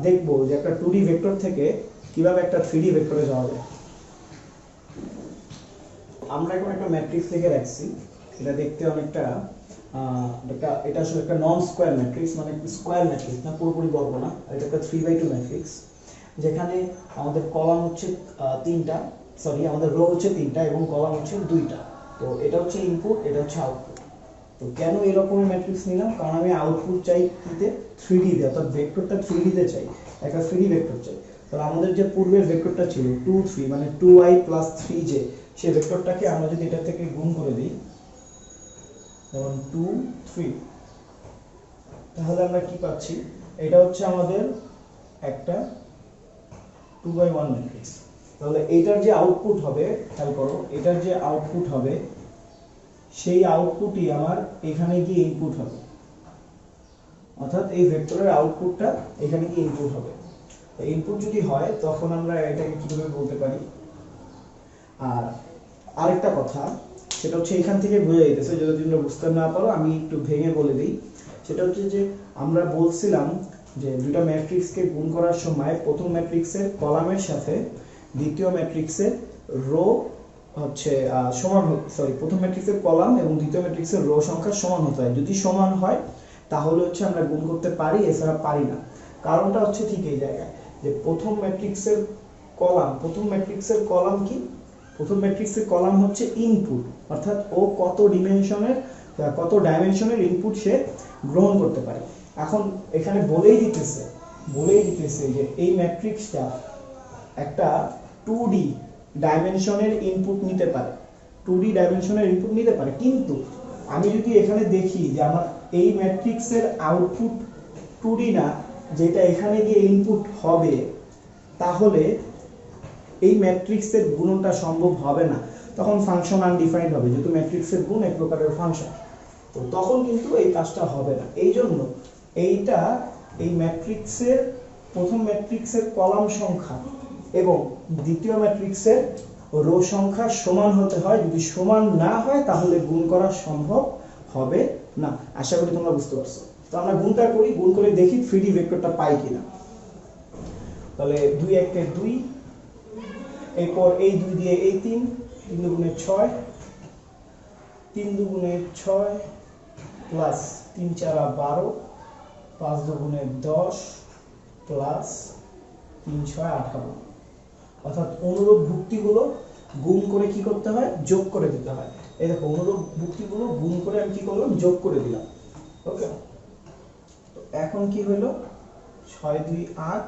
দেখব যে একটা 2D ভেক্টর থেকে কিভাবে একটা 3D ভেক্টরে যাওয়া যায়। আমরা এখন একটা ম্যাট্রিক্স থেকে রাখছি, এটা দেখতে অনেকটা এটা আসলে একটা নন স্কয়ার ম্যাট্রিক্স, মানে স্কয়ার ম্যাট্রিক্স না, পুরোপুরি বর্গ না, এটা একটা 3/2 ম্যাট্রিক্স, যেখানে আমাদের কলাম হচ্ছে 3টা, সরি আমাদের রো হচ্ছে 3টা এবং কলাম হচ্ছে 2টা। তো এটা হচ্ছে ইনপুট, এটা হচ্ছে আউটপুট। তো কেন এরকমের ম্যাট্রিক্স নিলাম, কারণ আমি আউটপুট চাই কিতে 3D তে, অর্থাৎ ভেক্টরটা 3D তে চাই, একটা 3D ভেক্টর চাই। তাহলে আমাদের যে পূর্বের ভেক্টরটা ছিল 2 3, মানে 2i + 3j, সেই ভেক্টরটাকে আমরা যদি এটা থেকে গুণ করে দিই, যেমন 2 3, তাহলে আমরা কি পাচ্ছি, এটা হচ্ছে আমাদের একটা 2/1 ম্যাট্রিক্স। তাহলে এটার যে আউটপুট হবে, খেয়াল করো, এটার যে আউটপুট হবে সেই আউটপুটই আমার এখানে গিয়ে ইনপুট হবে, অর্থাৎ এই ভেক্টরের আউটপুটটা এখানে গিয়ে ইনপুট হবে। ইনপুট যদি হয় তখন আমরা এটাকে কিভাবে বলতে পারি। আর আরেকটা কথা, সেটা হচ্ছে এখান থেকে বোঝা যাইতেছে, যদি তোমরা বুঝতে না পারো আমি একটু ভেঙে বলে দিই। সেটা হচ্ছে যে আমরা বলছিলাম যে দুটো ম্যাট্রিক্সকে গুণ করার সময় প্রথম ম্যাট্রিক্সের কলামের সাথে দ্বিতীয় ম্যাট্রিক্সের রো হচ্ছে সমান, সরি প্রথম ম্যাট্রিক্সের কলাম এবং দ্বিতীয় ম্যাট্রিক্সের রো সংখ্যা সমান হতে হয়। যদি সমান হয় তাহলে হচ্ছে আমরা গুণ করতে পারি, এছাড়া পারি না। কারণটা হচ্ছে ঠিক এই জায়গায় যে প্রথম ম্যাট্রিক্সের কলাম কি, প্রথম ম্যাট্রিক্সের কলাম হচ্ছে ইনপুট, অর্থাৎ ও কত ডাইমেনশনের ইনপুট সে গ্রহণ করতে পারে। এখন এখানে বলেই দিতেছে যে এই ম্যাট্রিক্সটা একটা 2D ডাইমেনশনের ইনপুট নিতে পারে, 2D ডাইমেনশনের ইনপুট নিতে পারে। কিন্তু আমি যদি এখানে দেখি যে আমার এই ম্যাট্রিক্সের আউটপুট 2D না, যেটা এখানে গিয়ে ইনপুট হবে, তাহলে এই ম্যাট্রিক্সের গুণনটা সম্ভব হবে না, তখন ফাংশন আনডিফাইন্ড হবে, যেহেতু ম্যাট্রিক্সের গুণ এক প্রকারের ফাংশন। তো তখন কিন্তু এই কাজটা হবে না। এই জন্য এইটা এই ম্যাট্রিক্সের প্রথম ম্যাট্রিক্সের কলাম সংখ্যা এবং দ্বিতীয় ম্যাট্রিক্সের রো সংখ্যা সমান হতে হয়। যদি সমান না হয় তাহলে গুণ করা সম্ভব হবে না। আশা করি তোমরা বুঝতে পারছো। তো আমরা গুণটা করি, গুণ করে দেখি 3D ভেক্টরটা পাই কিনা। তাহলে 2 1 এ 2, এরপর এই 2 দিয়ে এই 3, 3 দুগুণে 6, 3 দুগুণে 6 প্লাস 3 4 12, 5 দুগুণে 10 প্লাস 3 6 18। অর্থাৎ অনুরূপ ভুক্তিগুলো গুণ করে কি করতে হয়, যোগ করে দিতে হয়। এই দেখো অনুরূপ ভুক্তিগুলো গুণ করে আমি কি করলাম, যোগ করে দিলাম। ওকে, তো এখন কি হলো, 6 2 8,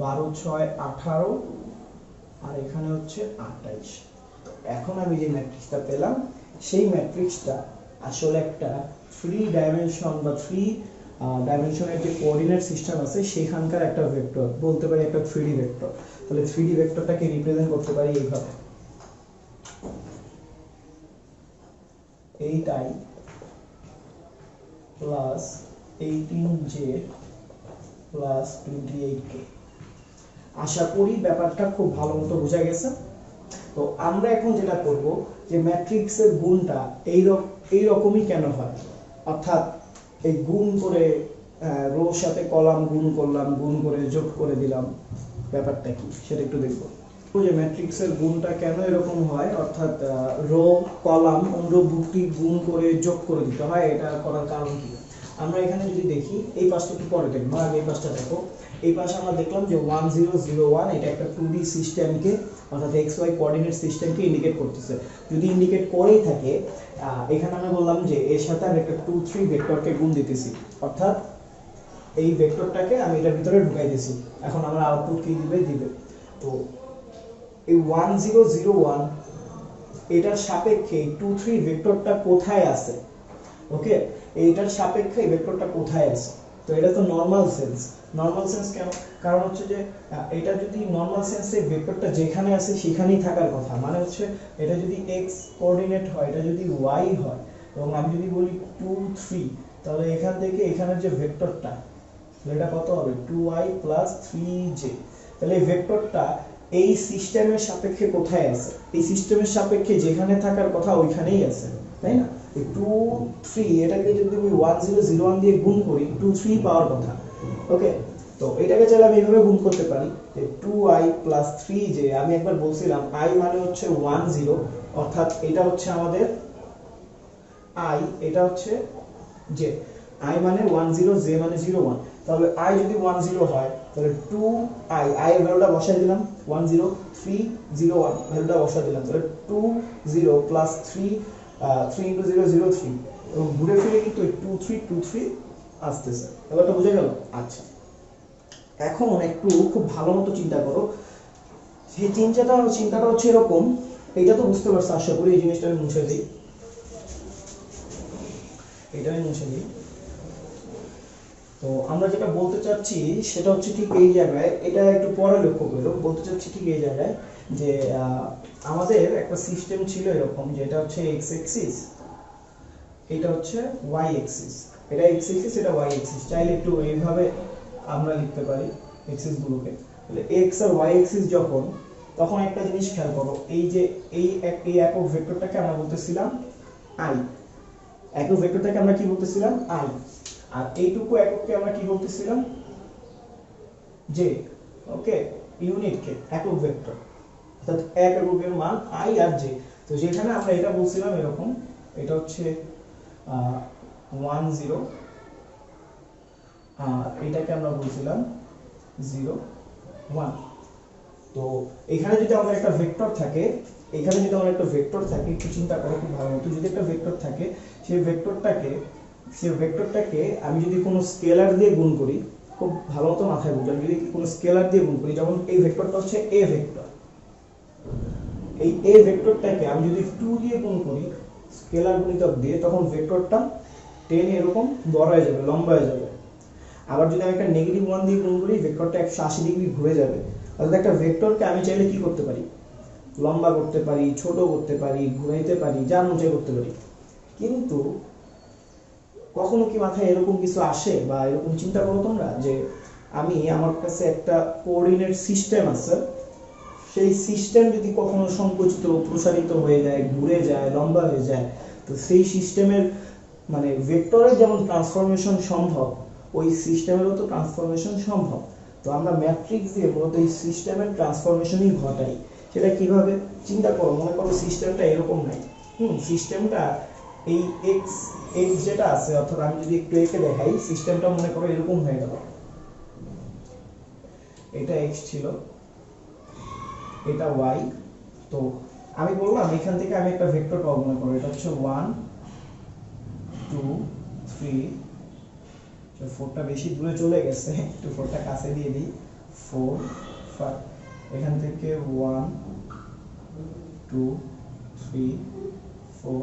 12 6 18, আর এখানে হচ্ছে 28। তো এখন আমি যে ম্যাট্রিক্সটা পেলাম সেই ম্যাট্রিক্সটা আসলে একটা 3 ডাইমেনশন বা 3 ডাইমেনশনের যে কোঅর্ডিনেট সিস্টেম আছে সেখানকার একটা ভেক্টর, বলতে পারি একটা 3D ভেক্টর। তাহলে 3D ভেক্টরটাকে রিপ্রেজেন্ট করতে পারি এইভাবে, 8i plus 18j plus 28k। আশা করি ব্যাপারটা খুব ভালো মতো বোঝা গেছে। তো আমরা এখন যেটা করব যে ম্যাট্রিক্সের গুণটা এই রকমই কেন হয়, অর্থাৎ এই গুণ করে রোর সাথে কলাম গুণ করলাম, গুণ করে যোগ করে দিলাম, ব্যাপারটা কি সেটা একটু দেখব। যে ম্যাট্রিক্সের গুণটা কেন এরকম হয়, অর্থাৎ রো কলাম অনুরূপ ভুক্তি গুণ করে যোগ করে দিতে হয়, এটা করার কারণ কি। আমরা এখানে যদি দেখি, এই পাশটা একটু পরে দেখবো, আগে এই পাশটা দেখো। এই পাশে আমরা দেখলাম যে 1 0 0 1 এটা একটা 2D সিস্টেমকে, অর্থাৎ XY কোঅর্ডিনেট সিস্টেমকে ইন্ডিকেট করতেছে। যদি ইন্ডিকেট করেই থাকে, এখানে আমরা বললাম যে এর সাথে আমি একটা 2 3 ভেক্টরকে গুণ দিতেছি, অর্থাৎ এই ভেক্টরটাকে আমি এটার ভিতরে ঢুকাই দিয়েছি। এখন আমরা আউটপুট কি দিবে। তো এই 1 0 0 1 এটার সাপেক্ষে 2 3 ভেক্টরটা কোথায় আছে, ওকে, এইটার সাপেক্ষে এই ভেক্টরটা কোথায় আছে। তো এটা তো নরমাল সেন্স কেন, কারণ হচ্ছে যে এটা যদি নরমাল সেন্সে ভেক্টরটা যেখানে আছে সেখানেই থাকার কথা। মানে হচ্ছে এটা যদি x কোঅর্ডিনেট হয়, এটা যদি y হয়, এবং আমি যদি বলি 2 3, তাহলে এখান থেকে এখানের যে ভেক্টরটা, এটা কত হবে, 2y + 3j। তাহলে এই ভেক্টরটা এই সিস্টেমের সাপেক্ষে কোথায় আছে, এই সিস্টেমের সাপেক্ষে যেখানে থাকার কথা ওইখানেই আছে, তাই না। এই 2 3 এটাকে যদি আমি 1 0 0 1 দিয়ে গুণ করি 2 3 পাওয়ার কথা, ওকে। তো এটাকে চাইলে আমি এইভাবে গুণ করতে পারি যে 2i + 3j। আমি একবার বলছিলাম i মানে হচ্ছে 1 0, অর্থাৎ এটা হচ্ছে আমাদের i, এটা হচ্ছে j। i মানে 1 0, j মানে 0 1। তাহলে i যদি 1 0 হয় তাহলে 2i, i এর ভ্যালুটা বসাই দিলাম, 1 0 3 0 1 ভ্যালুটা বসাই দিলাম। তাহলে 2 0 + 3 3 × 0 0 3, এবং ঘুরে ফিরে কিন্তু 2 3 2 3 আসতেছে। ব্যাপারটা বুঝে গেল। আচ্ছা, এখন একটু খুব ভালো মতো চিন্তা করো। সেই চিন্তাটা হচ্ছে এরকম, এইটা তো বুঝতে পারছো আশা করি। এই জিনিসটা আমি মুছে দিই, এটা আমি মুছে দিই। তো আমরা যেটা বলতে চাচ্ছি সেটা হচ্ছে ঠিক এই জায়গায়, এটা একটু পরে লক্ষ্য করো। বলতে চাচ্ছি ঠিক এই জায়গায় যে আমাদের একটা সিস্টেম ছিল এরকম, যেটা হচ্ছে x অ্যাক্সিস, এটা হচ্ছে y অ্যাক্সিস, এটা x অ্যাক্সিস, এটা y অ্যাক্সিস। চাইলে একটু এইভাবে আমরা লিখতে পারি অ্যাক্সিস গুলোকে। তাহলে x আর y অ্যাক্সিস যখন, তখন একটা জিনিস খেয়াল করো, এই যে এই একক ভেক্টরটাকে আমরা বলতেছিলাম i, একক ভেক্টরটাকে আমরা কি বলতেছিলাম, i। আর এইটুকু একককে আমরা কি বলতেছিলাম, j, ওকে, ইউনিটকে একক ভেক্টর, অর্থাৎ এক এককের মান i আর j। তো যেখানে আমরা এটা বলছিলাম এরকম, এটা হচ্ছে 1 0, আর এটাকে আমরা বলছিলাম 0 1। তো এখানে যদি আমাদের একটা ভেক্টর থাকে, একটু চিন্তা করো খুব ভালো মতো। যদি একটা ভেক্টর থাকে, সেই ভেক্টরটাকে আমি যদি কোনো স্কেলার দিয়ে গুণ করি, খুব ভালো মতো মাথায় বুঝো, আমি যদি কোনো স্কেলার দিয়ে গুণ করি, যেমন এই ভেক্টরটা হচ্ছে a ভেক্টর, এই a ভেক্টরটাকে আমি যদি 2 দিয়ে গুণ করি, স্কেলার গুণিতক দিয়ে, তখন ভেক্টরটা 10 এরকম বড় হয়ে যাবে, লম্বা হয়ে যাবে। আবার যদি আমি একটা -1 দিয়ে গুণ করি, ভেক্টরটা 180 ডিগ্রি ঘুরে যাবে। অর্থাৎ একটা ভেক্টরকে আমি চাইলে কি করতে পারি, লম্বা করতে পারি, ছোট করতে পারি, ঘুরাইতে পারি, যা মন চাই করতে পারি। কিন্তু কখনো কি মাথায় এরকম কিছু আসে বা এরকম চিন্তা করো তোমরা যে আমি আমার কাছে একটা কোঅর্ডিনেট সিস্টেম আছে, সেই সিস্টেম যদি কখনো সংকুচিত প্রসারিত হয়ে যায়, ঘুরে যায়, লম্বা হয়ে যায়, তো সেই সিস্টেমের মানে ভেক্টরের যেমন ট্রান্সফরমেশন সম্ভব, ওই সিস্টেমেরও তো ট্রান্সফরমেশন সম্ভব। তো আমরা ম্যাট্রিক্স দিয়ে মূলত এই সিস্টেমের ট্রান্সফরমেশনই ঘটাই। সেটা কিভাবে চিন্তা করো, মনে করো সিস্টেমটা এরকম নাই, সিস্টেমটা এই এক্স এক্স যেটা আছে, অর্থাৎ আমি যদি একটু একে দেখাই, সিস্টেমটা মনে করো এরকম হয়ে গেল, এটা এক্স ছিল, এটা ওয়াই। তো আমি বললাম এখান থেকে আমি একটা ভেক্টর পাবো, মনে করো এটা হচ্ছে 1 2 3, 4টা বেশি দূরে চলে গেছে, একটু 4টা কাছে দিয়ে দিই, 4 5, এখান থেকে 1 2 3 4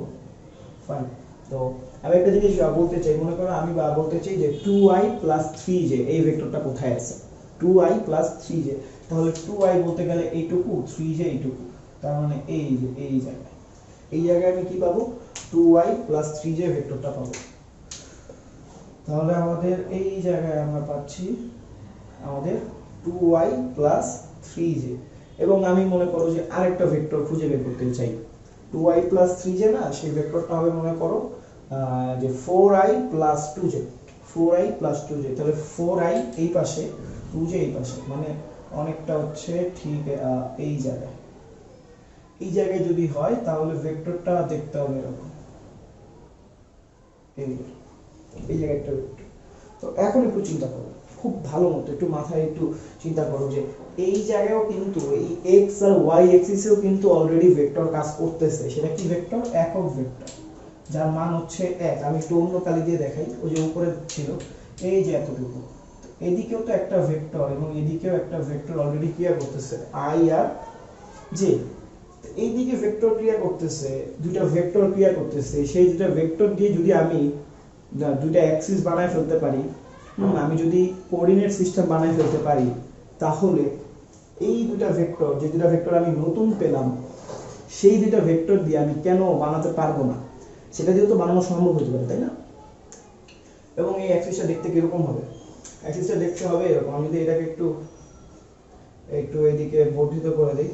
5। তো আমি একটা জিনিস বলতে চাই, মনে করো আমি বলতে চাই যে 2i প্লাস 3j এই ভেক্টরটা কোথায় আছে, 2i প্লাস 3j, তাহলে 2i বলতে গেলে এইটুকু, 3j এইটুকু, তার মানে এই যে এই জায়গায় আমি কি পাবো, 2i প্লাস 3j ভেক্টরটা পাবো। তাহলে আমাদের এই জায়গায় আমরা পাচ্ছি আমাদের 2y প্লাস 3j, এবং আমি মনে করো যে আরেকটা ভেক্টর খুঁজে বের করতে চাই, 2y প্লাস 3j না, সেই ভেক্টরটা হবে মনে করো যে 4i plus 2j, 4i plus 2j, তাহলে 4i এই পাশে, 2j এই পাশে, মানে অনেকটা হচ্ছে ঠিক এই জায়গায় যদি হয় তাহলে ভেক্টরটা দেখতে হবে এরকম, এই জায়গায় একটা ভেক্টর। তো এখন একটু চিন্তা করো খুব ভালো মতো, একটু মাথায় একটু চিন্তা করো যে এই জায়গায়ও কিন্তু এই x আর y অ্যাক্সিসেও কিন্তু অলরেডি ভেক্টর কাজ করতেছে। সেটা কি ভেক্টর? একক ভেক্টর, যার মান হচ্ছে 1। আমি একটু অন্য কালি দিয়ে দেখাই, ওই যে উপরে ছিল এই যে এতটুকু, এদিকেও তো একটা ভেক্টর এবং এদিকেও একটা ভেক্টর অলরেডি ক্রিয়া করতেছে, i আর j। এইদিকে ভেক্টর ক্রিয়া করতেছে, দুইটা ভেক্টর ক্রিয়া করতেছে, সেই দুইটা ভেক্টর দিয়ে যদি আমি দুইটা অ্যাক্সিস বানায় ফেলতে পারি, আমি যদি কোঅর্ডিনেট সিস্টেম বানায় ফেলতে পারি, তাহলে এই দুইটা ভেক্টর, যে দুইটা ভেক্টর আমি নতুন পেলাম, সেই দুইটা ভেক্টর দিয়ে আমি কেন বানাতে পারবো না? সেটা দিয়েও তো বানানো সম্ভব হতে পারে, তাই না? এবং এই অ্যাক্সিসটা দেখতে কিরকম হবে? অ্যাক্সিসটা দেখতে হবে এরকম। আমি যদি এটাকে একটু একটু এদিকে বর্ধিত করে দিই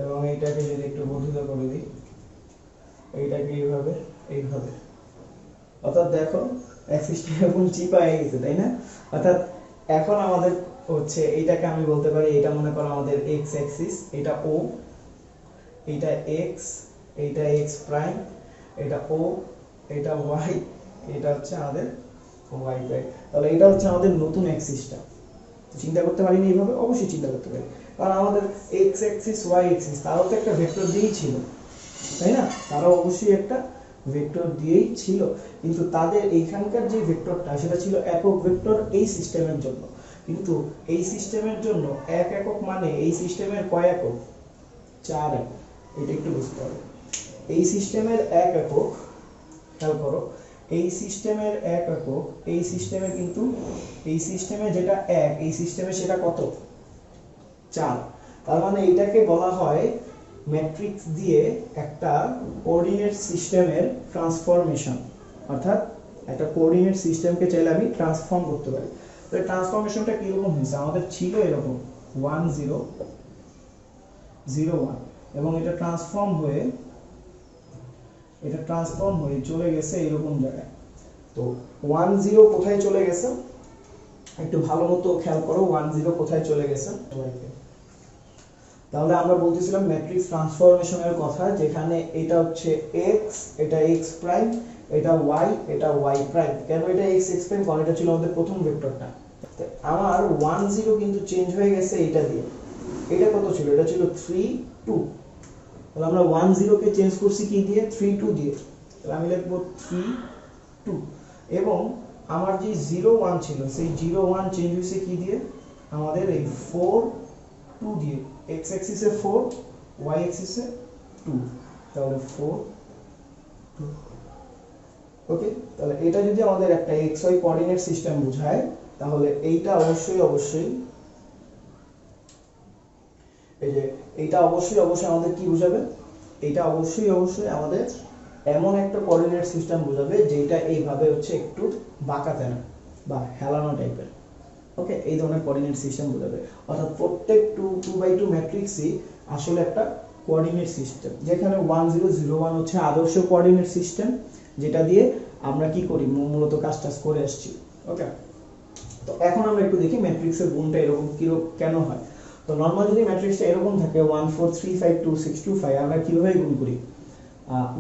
এবং এইটাকে যদি একটু বর্ধিত করে দিই, এইটাকে এইভাবে এইভাবে, অর্থাৎ দেখো অ্যাক্সিসটা এরকম চিপা হয়ে গেছে, তাই না? অর্থাৎ এখন আমাদের হচ্ছে এইটাকে আমি বলতে পারি, এটা মনে করো আমাদের এক্স অ্যাক্সিস, এটা ও, এটা এক্স, এটা এক্স প্রাইম, এটা ও, এটা ওয়াই, এটা হচ্ছে আমাদের ওয়াই প্রাইম। তাহলে এটা হচ্ছে আমাদের নতুন অ্যাক্সিসটা। চিন্তা করতে পারিনি এইভাবে? অবশ্যই চিন্তা করতে পারি, কারণ আমাদের এক্স অ্যাক্সিস ওয়াই অ্যাক্সিস তারাও তো একটা ভেক্টর দিয়েই ছিল, তাই না? তারাও অবশ্যই একটা ভেক্টর দিয়েই ছিল, কিন্তু তাদের এইখানকার যে ভেক্টরটা সেটা ছিল একক ভেক্টর এই সিস্টেমের জন্য। কিন্তু এই সিস্টেমের জন্য এক একক মানে এই সিস্টেমের কয় একক? 4 একক। এটা একটু বুঝতে হবে। এই সিস্টেমের এক একক, খেয়াল করো, এই সিস্টেমের এক একক, এই সিস্টেমে কিন্তু এই সিস্টেমে যেটা এক, এই সিস্টেমে সেটা কত? 4। তার মানে এটাকে বলা হয় ম্যাট্রিক্স দিয়ে একটা কোঅর্ডিনেট সিস্টেমের ট্রান্সফরমেশন। অর্থাৎ একটা কোঅর্ডিনেট সিস্টেমকে চাইলে আমি ট্রান্সফর্ম করতে পারি। তো ট্রান্সফরমেশনটা কিরকম হয়েছে? আমাদের ছিল এরকম 1 0 0 1, এবং এটা ট্রান্সফর্ম হয়ে চলে গেছে এরকম জায়গায়। তো 1 0 কোথায় চলে গেছে একটু ভালো মতো খেয়াল করো, 1 0 কোথায় চলে গেছে? তাহলে আমরা বলতেছিলাম ম্যাট্রিক্স ট্রান্সফরমেশনের কথা, যেখানে এটা হচ্ছে x, এটা x প্রাইম, এটা y, এটা y প্রাইম। কেন এটা x x প্রাইম? কারণ এটা ছিল আমাদের প্রথম ভেক্টরটা। আমার 1 0 কিন্তু চেঞ্জ হয়ে গেছে এটা দিয়ে। এটা কত ছিল? এটা ছিল 3 2। তাহলে আমরা 1 0 কে চেঞ্জ করছি কি দিয়ে? 3 2 দিয়ে। তাহলে আমি লিখব 3 2। এবং আমার যে 0 1 ছিল, সেই 0 1 চেঞ্জ হইছে কি দিয়ে? আমাদের এই 4 2 দিয়ে। x অ্যাক্সিসে 4, y অ্যাক্সিসে 2, তাহলে 4 2। ওকে, তাহলে এটা যদি আমাদের একটা xy কোঅর্ডিনেট সিস্টেম বোঝায়, তাহলে এইটা অবশ্যই এই যে এইটা অবশ্যই আমাদের কি বোঝাবে? এইটা অবশ্যই আমাদের এমন একটা কোঅর্ডিনেট সিস্টেম বোঝাবে যেটা এইভাবে হচ্ছে একটু বাঁকা তেনা বা হেলানো টাইপের। ওকে, এই ধরনের কোঅর্ডিনেট সিস্টেম বোঝাবে। অর্থাৎ প্রত্যেক 2x2 ম্যাট্রিক্সই আসলে একটা কোঅর্ডিনেট সিস্টেম, যেখানে 1 0 0 1 হচ্ছে আদর্শ কোঅর্ডিনেট সিস্টেম, যেটা দিয়ে আমরা কি করি মূলত কাজটা করে আসছি। ওকে, তো এখন আমরা একটু দেখি ম্যাট্রিক্সের গুণটা এরকম কেন হয়। তো নর্মাল যদি ম্যাট্রিক্সটা এরকম থাকে 1 4 3 5 2 6 2 5, আমরা কিভাবে গুণ করি,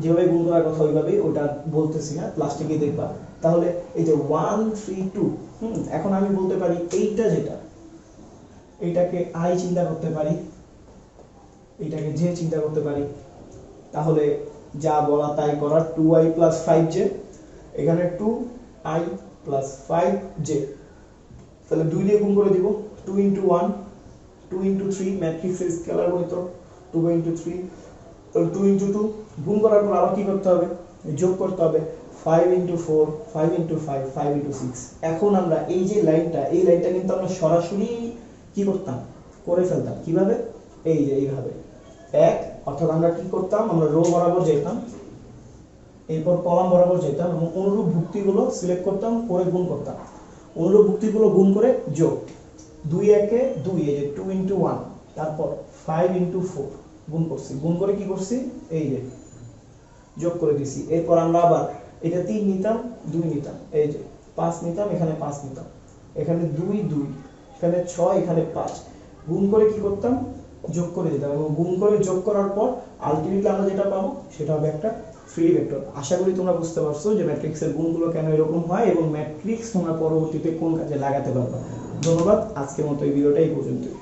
যেভাবে গুণ করার কথা ওইভাবেই, ওটা বলতেছি না, প্লাস্টিকে দেখবা। তাহলে এই যে 1 3 2, এখন আমি বলতে পারি এইটা যেটা, এইটাকে আই চিন্তা করতে পারি, এইটাকে জে চিন্তা করতে পারি। তাহলে যা বলা তাই করার, 2i + 5j, এখানে 2i + 5j, তাহলে 2 দিয়ে গুণ করে দিব, 2 × 1 2 × 3, ম্যাট্রিক্সের স্কেলার গণিত 2 × 3, তাহলে 2 × 2, গুণ করার পর আবার কি করতে হবে, যোগ করতে হবে, 5 × 4 5 × 5 5 × 6। এখন আমরা এই যে লাইনটা, এই লাইনটা কিন্তু আমরা সরাসরি কি করতাম, করে ফেলতাম। কিভাবে, এই যে এইভাবে এক, অর্থাৎ আমরা কি করতাম, আমরা রো বরাবর যেতাম, এরপর কলাম বরাবর যেতাম এবং অনুরূপ ভুক্তিগুলো সিলেক্ট করতাম, করে গুণ করতাম, অনুরূপ ভুক্তিগুলো গুণ করে যোগ, 2 একে 2, এই যে 2 × 1, তারপর 5 × 4 গুণ করছি, গুণ করে কি করছি, এই যে যোগ করে দিছি। এরপর আমরা আবার এটা 3 নিতাম, 2 নিতাম, এই যে 5 নিতাম, এখানে 5 নিতাম, এখানে 2 2, এখানে 6, এখানে 5, গুণ করে কি করতাম, যোগ করে দিতাম, এবং গুণ করে যোগ করার পর আলটিমেটলি আমরা যেটা পাবো সেটা হবে একটা ফ্রি ভেক্টর। আশা করি তোমরা বুঝতে পারছো যে ম্যাট্রিক্সের গুণগুলো কেন এরকম হয় এবং ম্যাট্রিক্স তোমরা পরবর্তীতে কোন কাজে লাগাতে পারবে। ধন্যবাদ, আজকের মতো এই ভিডিওটা এই পর্যন্তই।